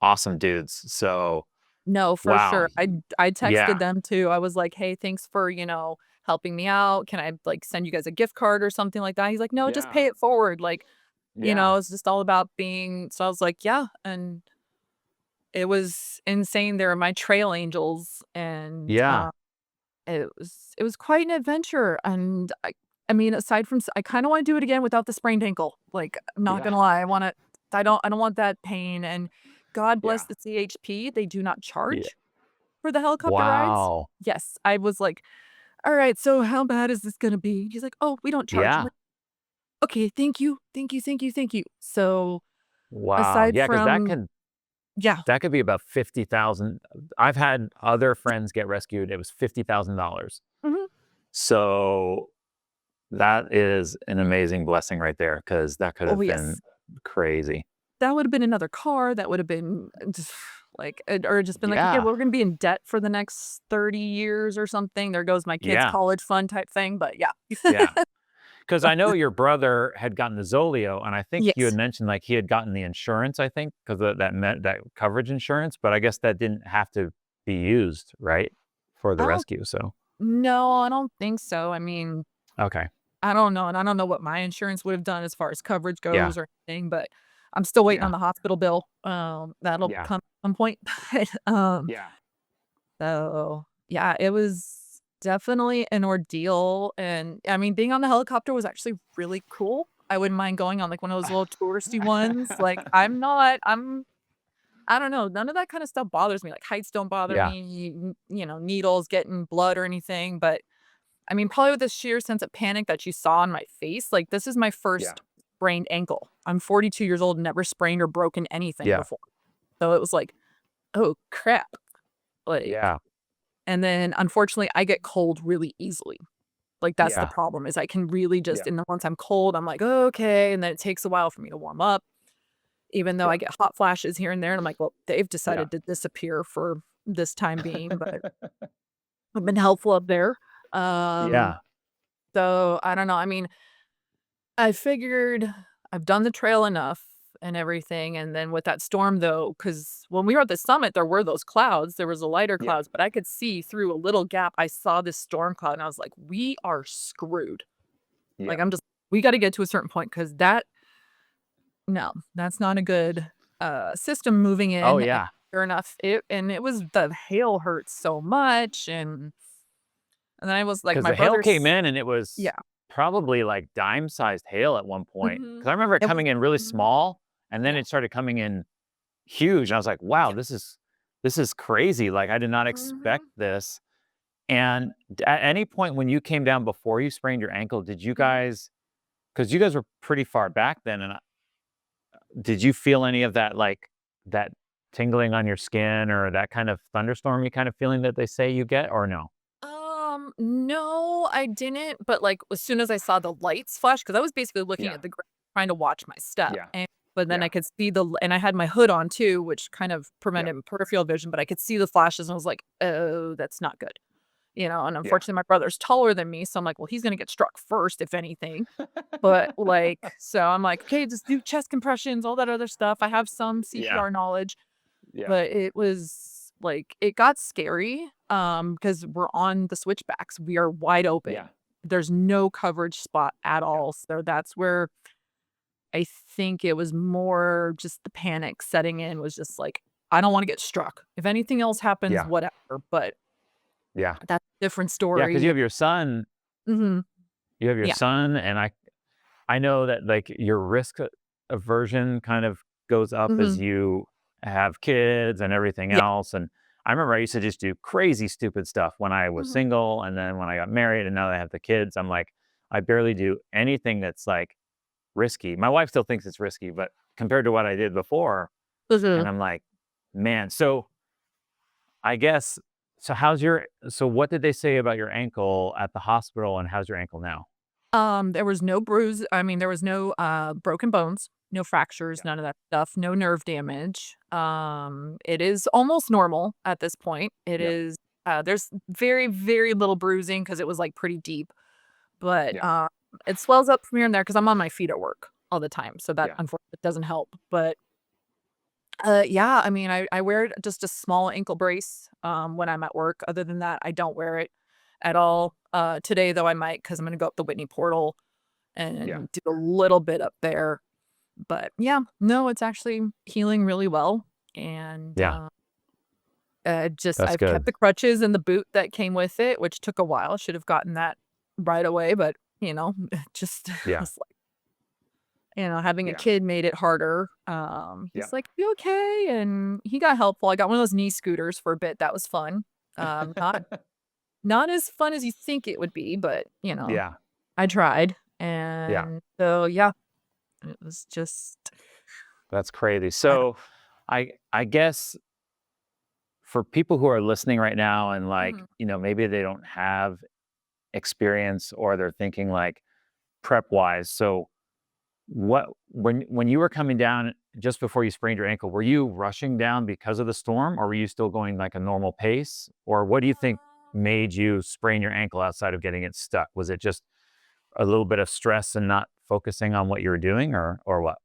awesome dudes. So, No, for wow. sure. I texted Yeah. them too. I was like, "Hey, thanks for, helping me out. Can I, like, send you guys a gift card or something like that?" He's like, "No, just Yeah. pay it forward." Like, Yeah. it's just all about being so I was like, "Yeah," and it was insane. They were my trail angels, and, Yeah. it was quite an adventure, and I mean, aside from I kinda wanna do it again without the sprained ankle, like, I'm not Yeah. gonna lie, I don't want that pain, and God bless Yeah. the CHP, they do not Yeah. charge for the helicopter rides. Wow. Yes, I was like, "Alright, so how bad is this gonna be?" He's like, "Oh, we don't charge." I'm Yeah. like, "Okay, thank you, thank you, thank you, thank you." So, Wow. aside Yeah, because from yeah, that could be about 50,000. I've had other friends get rescued, it was $50,000. mhm. So, that is an amazing blessing right there because that could Oh, have yes. been crazy. That would've been another car, that would've been just like or just been like, "Okay, Yeah. well, we're gonna be in debt for the next 30 years or something. There goes my kids' Yeah. college fund," type thing, but yeah. Yeah. because I know your brother had gotten the Zolio, and I think you had Yes. mentioned like he had gotten the insurance, I think, because that coverage insurance, but I guess that didn't have to be used, right? For the I don't rescue. So No, I don't think so. I mean, okay. I don't know, and I don't know what my insurance would have done as far as coverage Yeah. goes or anything, but I'm still waiting Yeah. on the hospital bill. That'll Yeah. come at some point. But, Yeah. so, yeah, it was definitely an ordeal, and, I mean, being on the helicopter was actually really cool. I wouldn't mind going on, like, one of those little touristy ones. Like, I don't know, none of that kinda stuff bothers me, like, heights don't bother Yeah. me, needles, getting blood or anything, but I mean, probably with the sheer sense of panic that you saw on my face, like, this is my Yeah. first sprained ankle. I'm 42 years old, never sprained or broken anything Yeah. before. So it was like, "Oh, crap." Like Yeah. and then, unfortunately, I get cold really easily. Like, that's the Yeah. problem, is I can really just Yeah. and then once I'm cold, I'm like, "Oh, okay," and then it takes a while for me to warm up, even though Yeah. I get hot flashes here and there, and I'm like, "Well, they've Yeah. decided to disappear for this time being," but I've been helpful up there. Um, Yeah. so I don't know, I mean, I figured I've done the trail enough and everything, and then with that storm though, because when we were at the summit, there were those clouds, there was a lighter Yeah. clouds, but I could see through a little gap, I saw this storm cloud, and I was like, "We are screwed." Yeah. Like, we gotta get to a certain point because that no, that's not a good, system moving Oh in, and yeah. sure enough, it was the hail hurt so much, and then I was like, Because my the hail came brother's in and it was yeah. probably like dime-sized hail at one point. Mhm. Because I remember it It was coming in really mhm. small, and then Yeah, it started coming in huge. I was like, "Wow, yeah. this is crazy." Like, I did not expect Mhm, this. And at any point when you came down before you sprained your ankle, did you mhm. guys? Because you guys were pretty far back then, and did you feel any of that, like, that tingling on your skin or that kind of thunderstormy kind of feeling that they say you get, or no? No, I didn't, but, like, as soon as I saw the lights flash, because I was basically looking Yeah. at the ground, trying to watch my step, Yeah. but then I Yeah. could see and I had my hood on too, which kind of Yeah. prevented peripheral vision, but I could see the flashes, and I was like, "Oh, that's not good." And Yeah. unfortunately, my brother's taller than me, so I'm like, "Well, he's gonna get struck first, if anything." But, like so I'm like, "Okay, just do chest compressions, all that other stuff." I have some Yeah. CPR knowledge. Yeah. But it was, like it got scary, because 'cause we're on the switchbacks, we are wide Yeah. open. There's no coverage spot at Yeah. all, so that's where I think it was more just the panic setting in was just like, "I don't wanna get struck. If anything else happens, Yeah. whatever," but Yeah. that's a different Yeah. Because you story. have your son Mhm. you have your Yeah. son, and I know that, like, your risk aversion kind of goes up as Mhm. you have kids and everything Yeah. else, and I remember I used to just do crazy stupid stuff when I was Mhm. single, and then when I got married, and now that I have the kids, I'm like, I barely do anything that's, like, risky. My wife still thinks it's risky, but compared to what I did before, and Mhm. I'm like, "Man." So, I guess so what did they say about your ankle at the hospital, and how's your ankle now? There was no there was no, broken bones, no fractures, Yeah. none of that stuff, no nerve damage. It is almost normal at this point. It Yeah. is, there's very, very little bruising because it was, like, pretty deep, but, Yeah. it swells up from here and there because 'cause I'm on my feet at work all the time, so that Yeah. unfortunately doesn't help, but, yeah, I mean, I wear just a small ankle brace, when I'm at work. Other than that, I don't wear it at all. Today, though, I might because 'cause I'm gonna go up the Whitney portal Yeah. and do a little bit up there. But yeah, no, it's actually healing really well. And Yeah. just That's I've kept good. the crutches and the boot that came with it, which took a while. Should have gotten that right away, but just Yeah. was like, having a Yeah. kid made it harder. Yeah. He's like, "You okay?" And he got helpful. I got one of those knee scooters for a bit. That was fun. Not as fun as you think it would be, but Yeah. I tried. Yeah. And so yeah, it was just That's crazy. I don't So, I guess for people who are listening right now and, like, mhm. maybe they don't have experience or they're thinking, like, prep wise. So, when you were coming down just before you sprained your ankle, were you rushing down because of the storm, or were you still going like a normal pace? Or what do you think made you sprain your ankle outside of getting it stuck? Was it just a little bit of stress and not focusing on what you were doing, or what?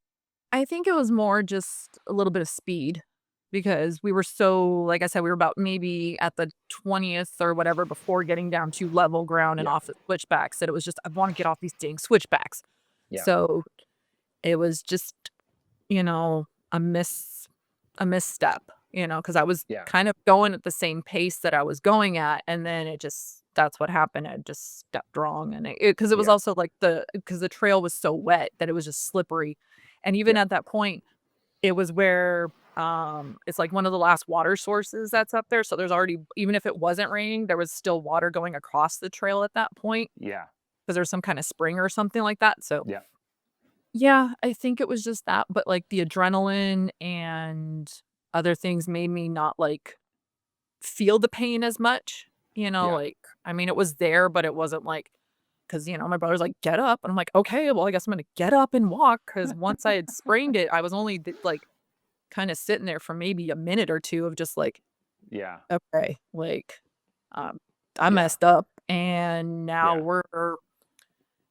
I think it was more just a little bit of speed because we were so like I said, we were about maybe at the 20th or whatever before getting down to level ground and Yeah. off the switchbacks that it was just, I want to get off these dang switchbacks. Yeah. So it was just, you know, a misstep, because I was Yeah. kind of going at the same pace that I was going at. And then that's what happened. I just stepped wrong. And because it was Yeah. also like because the trail was so wet that it was just slippery. And even Yeah. at that point, it was where, it's like one of the last water sources that's up there, so there's already even if it wasn't raining, there was still water going across the trail at that point Yeah. because there's some kinda spring or something like that, so Yeah. yeah, I think it was just that, but, like, the adrenaline and other things made me not, like, feel the pain as much, Yeah. like, I mean, it was there, but it wasn't like 'cause, my brother's like, "Get up," and I'm like, "Okay, well, I guess I'm gonna get up and walk." Because once I had sprained it, I was only like, kinda sitting there for maybe a minute or 2 of just like, Yeah. "Okay, like, um, I Yeah. messed up, and now Yeah. we're"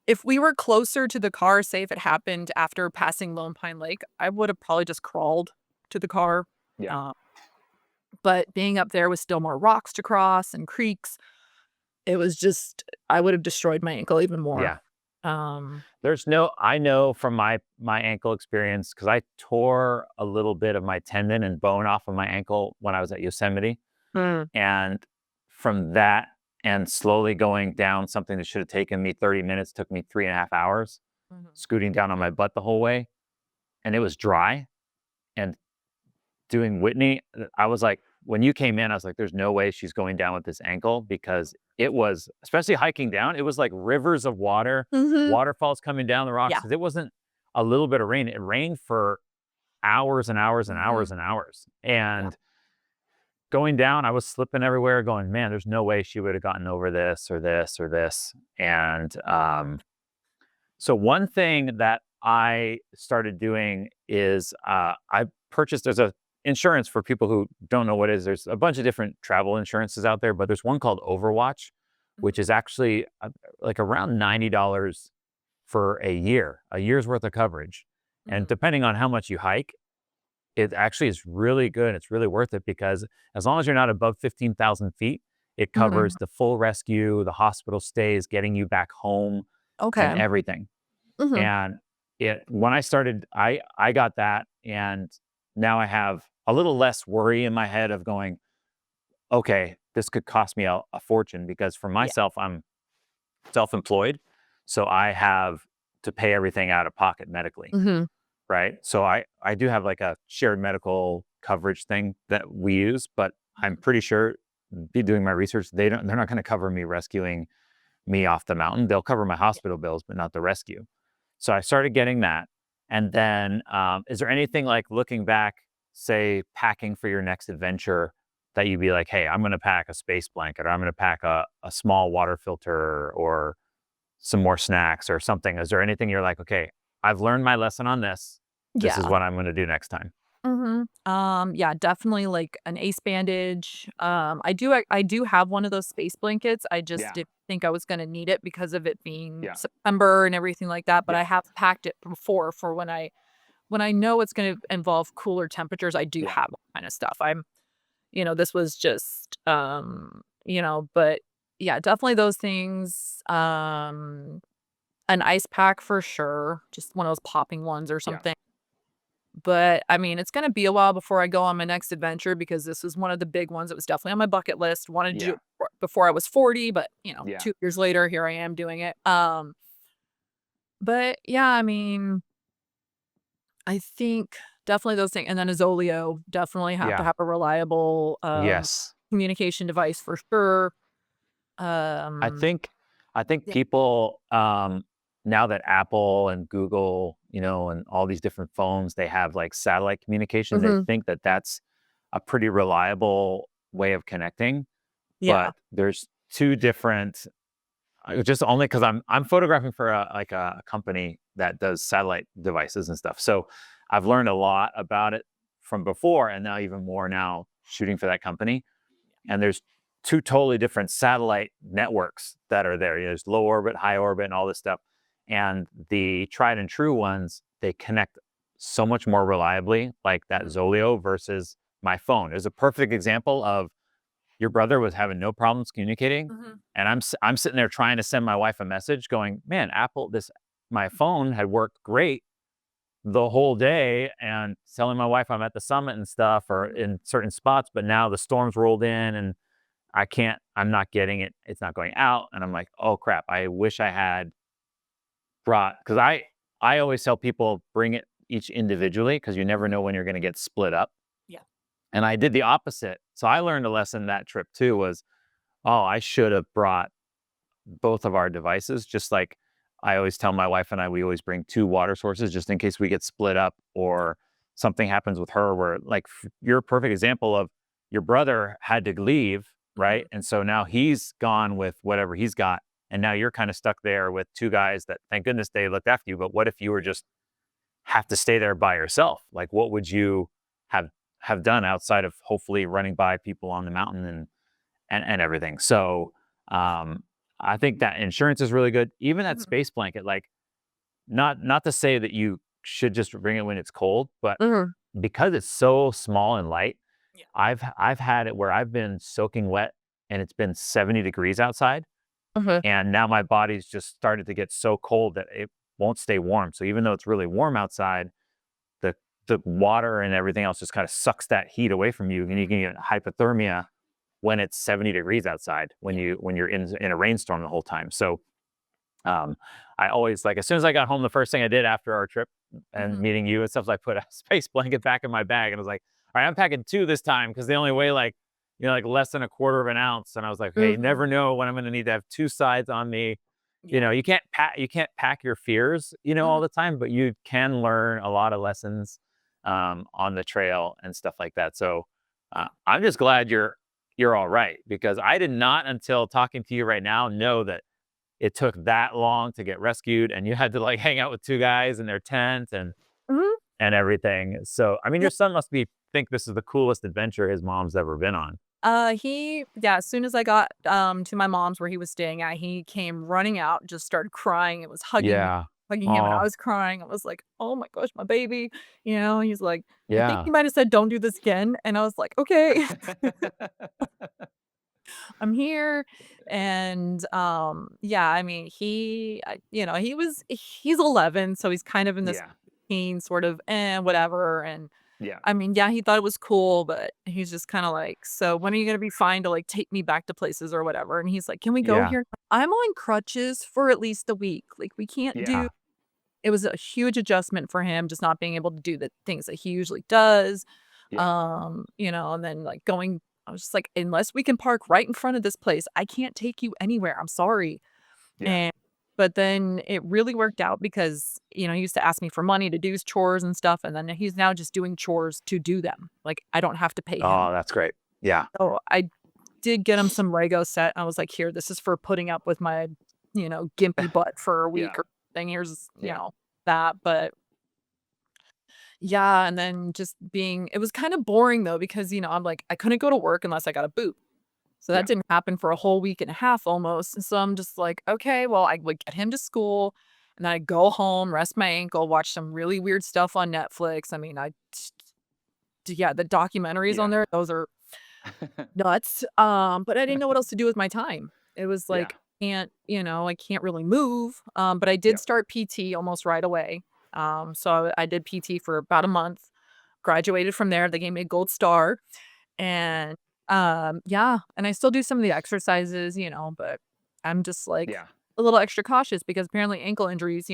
if we were closer to the car, say if it happened after passing Lone Pine Lake, I would've probably just crawled to the car, Yeah. uh, but being up there with still more rocks to cross and creeks, it was just I would've destroyed my ankle even more. Yeah. Um I know from my ankle experience, because I tore a little bit of my tendon and bone off of my ankle when I was at Yosemite. Mm. And from that, and slowly going down something that should have taken me 30 minutes, took me 3.5 hours, Mhm. scooting down on my butt the whole way. And it was dry. And doing Whitney, I was like, when you came in, I was like, there's no way she's going down with this ankle, because it was, especially hiking down, it was like rivers of water, Mhm. waterfalls coming down the rocks. Yeah. 'Cause it wasn't a little bit of rain. It rained for hours and hours and hours Mhm. and hours. Yeah. And going down, I was slipping everywhere, going, man, there's no way she would have gotten over this or this or this. And so one thing that I started doing is I purchased, there's a insurance for people who don't know what it is. There's a bunch of different travel insurances out there, but there's one called Overwatch, Mhm. which is actually like around $90 for a year's worth of coverage. And Mhm. depending on how much you hike, it actually is really good. It's really worth it, because as long as you're not above 15,000 feet, it Mhm. covers the full rescue, the hospital stays, getting you back home, and Okay. everything. Mhm. And when I started, I got that, and now I have a little less worry in my head of going, okay, this could cost me a fortune, because for Yeah. myself, I'm self-employed, so I have to pay everything out of pocket medically, Mhm. right? So I do have like a shared medical coverage thing that we use, but I'm pretty sure, be doing my research, they're not going to cover me rescuing me off the mountain. They'll cover my hospital bills, but not the rescue. So I started getting that. And then, is there anything, like, looking back, say packing for your next adventure, that you'd be like, hey, I'm going to pack a space blanket, or I'm going to pack a small water filter, or some more snacks or something? Is there anything you're like, okay, I've learned my lesson on this. This is Yeah. what I'm going to do next time. Mhm. Yeah, definitely like an ace bandage. I do have one of those space blankets. I just Yeah. didn't think I was gonna need it because of it being Yeah. September and everything like that, but Yeah. I have packed it before for when I know it's gonna involve cooler temperatures, I do Yeah. have that kind of stuff. This was just but yeah, definitely those things. An ice pack for sure, just one of those popping ones or Yeah. something. But, I mean, it's gonna be a while before I go on my next adventure because this is one of the big ones. It was definitely on my bucket list. Wanted to do Yeah. it before I was 40, but, Yeah. 2 years later, here I am doing it. But yeah, I mean, I think definitely those things, and then a Zoleo, definitely have to Yeah. have a reliable, Yes. communication device for sure. I Um, think I think yeah. people, now that Apple and Google, and all these different phones, they have like satellite communication. They Mhm. think that that's a pretty reliable way of connecting, Yeah. but there's two different. Just only because I'm photographing for a company that does satellite devices and stuff. So I've learned a lot about it from before, and now even more now shooting for that company. And there's two totally different satellite networks that are there. There's low orbit, high orbit, and all this stuff. And the tried and true ones, they connect so much more reliably, like that Zoleo versus my phone. It was a perfect example of your brother was having no problems communicating, and I'm sitting there trying to send my wife a message going, "Man, my phone had worked great the whole day," and telling my wife I'm at the summit and stuff or in certain spots, but now the storms rolled in and I'm not getting it. It's not going out. And I'm like, "Oh crap. I wish I had brought," because I always tell people bring it each individually because you never know when you're going to get split up. Yeah. And I did the opposite. So I learned a lesson that trip too was, oh, I should have brought both of our devices. Just like I always tell my wife and I, we always bring two water sources just in case we get split up or something happens with her where like you're a perfect example of your brother had to leave, right? And so now he's gone with whatever he's got. And now you're kind of stuck there with two guys that thank goodness they looked after you. But what if you were just have to stay there by yourself? Like what would you have done outside of hopefully running by people on the mountain and everything? So I think that insurance is really good. Even that space blanket, like not to say that you should just bring it when it's cold, but because it's so small and light, Yeah. I've had it where I've been soaking wet and it's been 70 degrees outside. And now my body's just started to get so cold that it won't stay warm. So even though it's really warm outside, the the water and everything else just kind of sucks that heat away from you, and you can get hypothermia when it's 70 degrees outside when you're in a rainstorm the whole time. So I always like as soon as I got home, the first thing I did after our trip and meeting you and stuff, I put a space blanket back in my bag and I was like, all right, I'm packing two this time because they only weigh like like less than a quarter of an ounce. And I was like, hey, you never know when I'm going to need to have two sides on me. You can't pack your fears, all the time, but you can learn a lot of lessons on the trail and stuff like that. So I'm just glad you're all right because I did not until talking to you right now know that it took that long to get rescued and you had to like hang out with two guys in their tent and everything. So I mean your son must be think this is the coolest adventure his mom's ever been on. As soon as I got to my mom's where he was staying at, he came running out, just started crying. It was Yeah. hugging him, and I Oh, was crying. I was like, "Oh my gosh, my baby." He's like, "I think yeah. you might have said don't do this again." And I was like, "Okay, I'm here." And yeah, I mean, he's 11, so he's kind of in this Yeah. teen sort of whatever. And Yeah. I mean, yeah, he thought it was cool, but he's just kinda like, "So when are you gonna be fine to, like, take me back to places or whatever?" And he's like, "Can we go Yeah. here?" I'm on crutches for at least a week, like, we can't do. Yeah. It was a huge adjustment for him just not being able to do the things that he usually does, Yeah. and then, like, I was just like, "Unless we can park right in front of this place, I can't take you anywhere, I'm sorry." Yeah. And but then it really worked out because, he used to ask me for money to do his chores and stuff, and then he's now just doing chores to do them. Like, I don't have to pay him. Oh, that's great. Yeah. So I did get him some Lego set. I was like, "Here, this is for putting up with my, gimpy butt for a week Yeah. or thing. Here's, Yeah. that." But yeah, and then it was kind of boring though because, I'm like, I couldn't go to work unless I got a boot. So that Yeah. didn't happen for a whole week and a half almost, and so I'm just like, "Okay, well, I would get him to school, and then I'd go home, rest my ankle, watch some really weird stuff on Netflix." I mean, yeah, the documentaries on Yeah. there, those are nuts, but I didn't know what else to do with my time. It was Yeah. like, I can't really move, but I did Yeah. start PT almost right away. So I did PT for about a month, graduated from there, they gave me a gold star. And, yeah, and I still do some of the exercises, but I'm just, like, Yeah. a little extra cautious because apparently ankle injuries,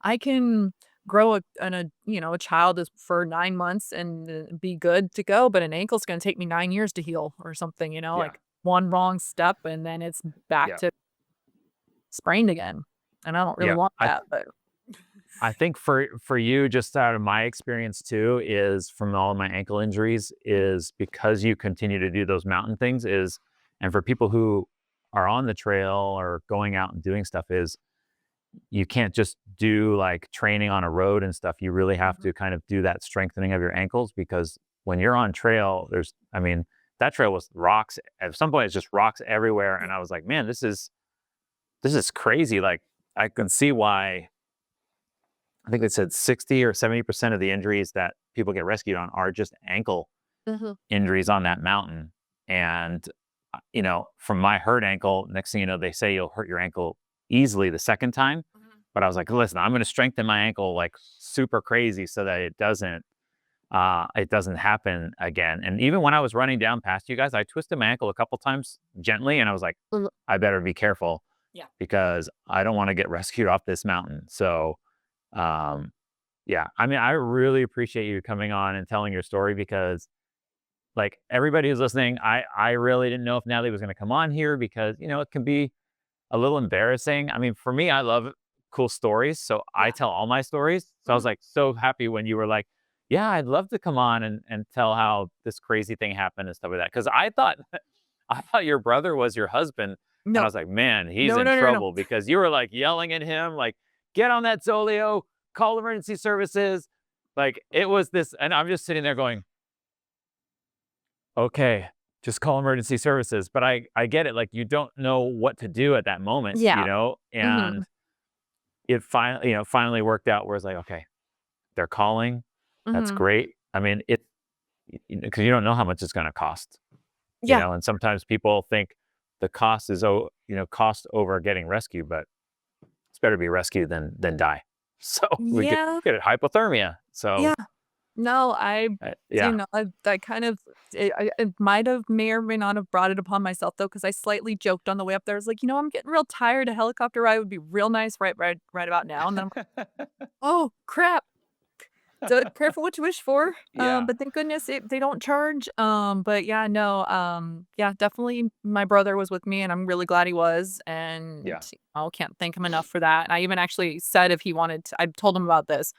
I can grow a child is for 9 months and, be good to go, but an ankle's gonna take me 9 years to heal or something, Yeah. like, one wrong step and then it's back Yeah. to sprained again, and I don't really Yeah. want I that, but I think for you, just out of my experience too, is from all of my ankle injuries, is because you continue to do those mountain things and for people who are on the trail or going out and doing stuff is you can't just do like training on a road and stuff. You really have Mhm. to kind of do that strengthening of your ankles because when you're on trail, I mean, that trail was rocks. At some point, it's just rocks everywhere. Yeah. And I was like, man, this is crazy. Like, I can see why. I think they said 60 or 70% of the injuries that people get rescued on are just ankle Mhm. injuries on that mountain. And, from my hurt ankle, next thing you know, they say you'll hurt your ankle easily the second time. Mhm. But I was like, listen, I'm going to strengthen my ankle like super crazy so that it doesn't happen again. And even when I was running down past you guys, I twisted my ankle a couple times gently, and I was like, Mhm. I better be careful Yeah. because I don't want to get rescued off this mountain. So, um, yeah, I mean, I really appreciate you coming on and telling your story because, like, everybody who's listening, I really didn't know if Natalie was going to come on here because it can be a little embarrassing. I mean, for me, I love cool stories, so I Yeah. tell all my stories. So I was Mhm. like so happy when you were like, "Yeah, I'd love to come on and tell how this crazy thing happened and stuff like that." Because I thought I thought your brother was your husband, and I No. was like, "Man, he's No, in no, no, no. trouble," because you were like yelling at him, like, "Get on that Zoleo, call emergency services." Like it was this, and I'm just sitting there going, "Okay, just call emergency services." But I get it. Like you don't know what to do at that moment, Yeah. and Mhm. it finally worked out where it's like, okay, they're calling. That's Mhm. great. I mean, because you don't know how much it's going to cost, Yeah. and sometimes people think the cost is, cost over getting rescued, but it's better to be rescued than die. So we get, Yeah. get it hypothermia. So Yeah. No, yeah, I kind of it might have may or may not have brought it upon myself though, because I slightly joked on the way up there. I was like, I'm getting real tired. A helicopter ride would be real nice right about now. And then I'm like, oh crap. So careful what you wish for. yeah, But thank goodness they don't charge. But yeah, no, yeah, definitely my brother was with me and I'm really glad he was. And yeah, I can't thank him enough for that. And I even actually said if he wanted to, I told him about this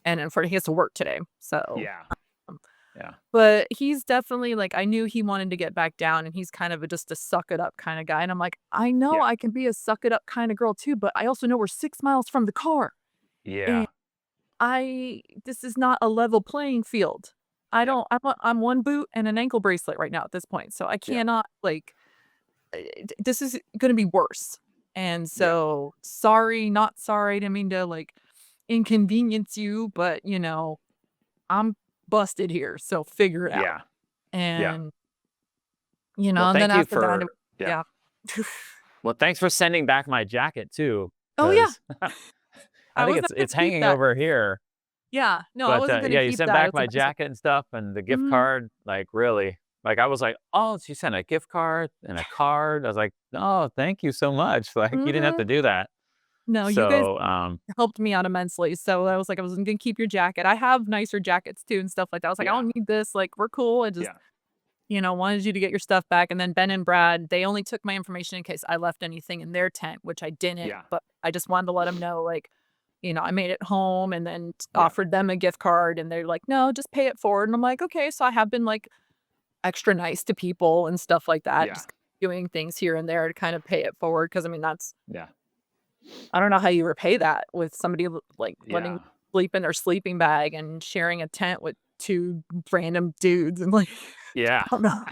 and unfortunately he has to work today. So yeah, um, yeah, but he's definitely like, I knew he wanted to get back down and he's kind of just a suck it up kind of guy. And I'm like, I know yeah, I can be a suck it up kind of girl too, but I also know we're 6 miles from the car. yeah, And this is not a level playing field. I yeah, don't, I'm one boot and an ankle bracelet right now at this point. So I yeah, cannot like, this is going to be worse. And yeah, so sorry, not sorry. I didn't mean to like inconvenience you, but I'm busted here, so figure it out. yeah, yeah. And, Well, and then thank you after that, for yeah. yeah. Well, thanks for sending back my jacket too, Oh, yeah. because I I think wasn't it's gonna keep hanging that. over here. Yeah. No, I But wasn't gonna yeah, you keep sent that. back It's a my nice jacket and stuff and the gift mhm. card. Like really, like I was like, oh, she sent a gift card and a card. I was like, oh, thank you so much. Like you didn't have Mhm. to do that. No, you guys So helped me out immensely, so I was like, I wasn't gonna keep your jacket. I have nicer jackets too and stuff like that. I was like, "I yeah, don't need this, like, we're cool." I just, yeah, wanted you to get your stuff back, and then Ben and Brad, they only took my information in case I left anything in their tent, which I didn't, yeah, but I just wanted to let them know, like, I made it home and then yeah, offered them a gift card, and they're like, "No, just pay it forward." And I'm like, "Okay." So I have been, like, extra nice to people and stuff like that, yeah, just doing things here and there to kind of pay it forward. Because I mean, that's yeah, I don't know how you repay that with somebody like letting yeah, sleep in their sleeping bag and sharing a tent with 2 random dudes and like, yeah. I don't know.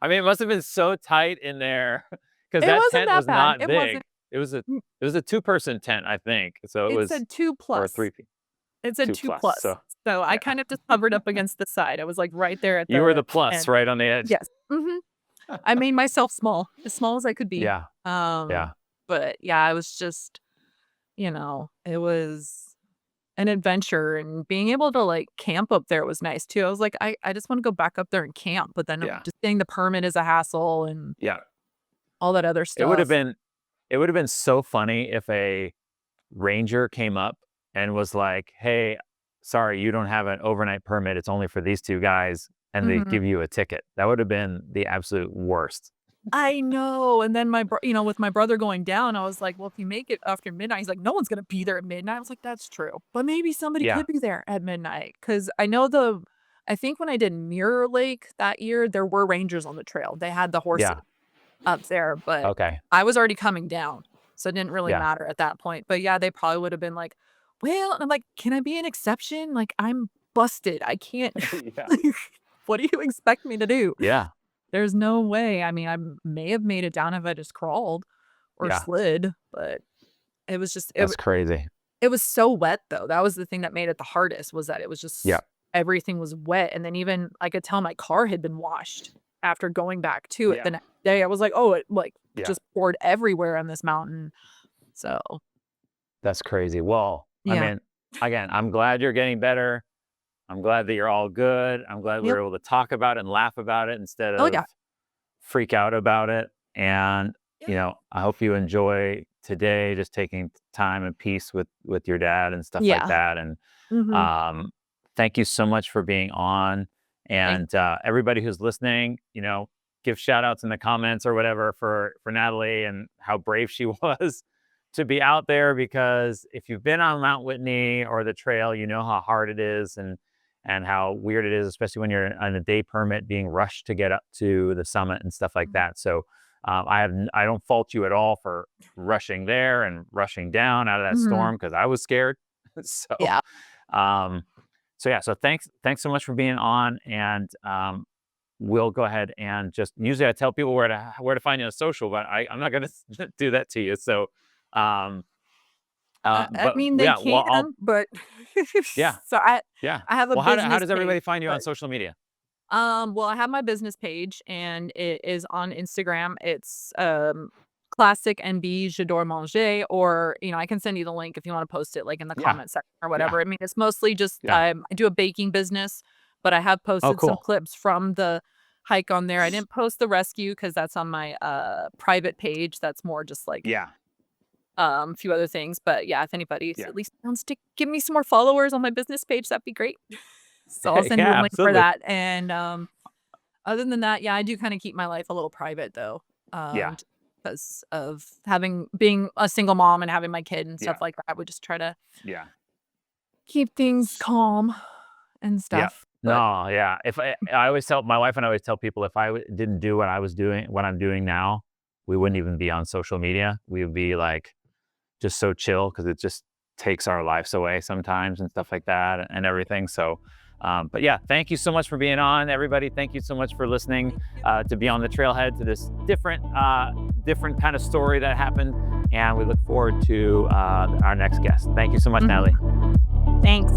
I mean, it must have been so tight in there because It that wasn't tent that was bad. not It wasn't big. It was a mm, it was a 2-person tent, I think. So it it was said 2 or plus. 3 It said 2 2 plus. plus. So So I yeah. kind of just hovered up against the side. I was like right there at You were the the plus end. right on the edge. Yes. Mhm. I made myself small, as small as I could be. Yeah, yeah, But yeah, I was just, it was an adventure and being able to, like, camp up there was nice too. I was like, I just wanna go back up there and camp, but then, yeah, just getting the permit is a hassle and yeah. all that other It would have stuff. been it would have been so funny if a ranger came up and was like, "Hey, sorry, you don't have an overnight permit. It's only for these 2 guys," and they Mhm. give you a ticket. That would have been the absolute worst. I know, and then with my brother going down, I was like, "Well, if you make it after midnight," he's like, "No one's gonna be there at midnight." I was like, "That's true, but maybe somebody Yeah, could be there at midnight." Because I think when I did Mirror Lake that year, there were rangers on the trail. They had the horses yeah, up there, but okay, I was already coming down, so it didn't really yeah, matter at that point. But yeah, they probably would have been like, "Well," and I'm like, "Can I be an exception? Like, I'm busted. I can't yeah, like, what do you expect me to do? yeah, There's no way." I mean, I may have made it down if I just crawled, or Yeah. slid, but it was just That's crazy. it was so wet though. That was the thing that made it the hardest, was that it was Yeah. just everything was wet, and then even I could tell my car had been washed after going back to it the Yeah. next day. I was like, "Oh, it, like, Yeah. just poured everywhere on this mountain." So, That's crazy. Well, I yeah. mean, again, I'm glad you're getting better. I'm glad that you're all good. I'm glad we Yep. were able to talk about it and laugh about it instead Oh, of yeah. freak out about it. And, Yeah. I hope you enjoy today, just taking time and peace with your dad and stuff like Yeah. that. And Mhm. um, thank you so much for being on. Thank And everybody who's listening, give shout outs in the comments or whatever for Natalie and how brave she was to be out there, because if you've been on Mount Whitney or the trail, you know how hard it is and how weird it is, especially when you're on a day permit being rushed to get up to the summit and stuff like that. So I don't fault you at all for rushing there and rushing down out of that Mhm. storm, because I was scared. so Yeah. um, so thanks so much for being on, and we'll go ahead and just, usually I tell people where to find you on social, but I'm not gonna do that to you. So um I but mean, they yeah, well, can, but yeah, so yeah. I have a Well, how business does page, everybody find you on but social media? well, I have my business page, and it is on Instagram. It's, Classic NB J'adore manger, or, I can send you the link if you wanna post it, like, in the Yeah, comment section or yeah, whatever. I mean, it's mostly just, yeah. I do a baking business, but I have Oh, posted some cool. clips from the hike on there. I didn't post the rescue because that's on my, private page. That's more just, like, Yeah, a few other things, but, yeah, if anybody yeah. at least wants to give me some more followers on my business page, that'd be great. So I'll send you a Yeah, link for absolutely. that, and, other than that, yeah, I do kinda keep my life a little private though, Yeah, just because of being a single mom and having my kid and stuff yeah, like that. We just try to yeah, keep things calm and yeah. stuff, but No, yeah. If I always tell my wife, and I always tell people, if didn't do what I'm doing now, we wouldn't even be on social media. We would be like just so chill, because it just takes our lives away sometimes and stuff like that and everything. So, but yeah, thank you so much for being on, everybody. Thank you so much for listening thank you. to Beyond the Trailhead, to this different kind of story that happened. And we look forward to our next guest. Thank you so much, Mhm. Natalie. Thanks.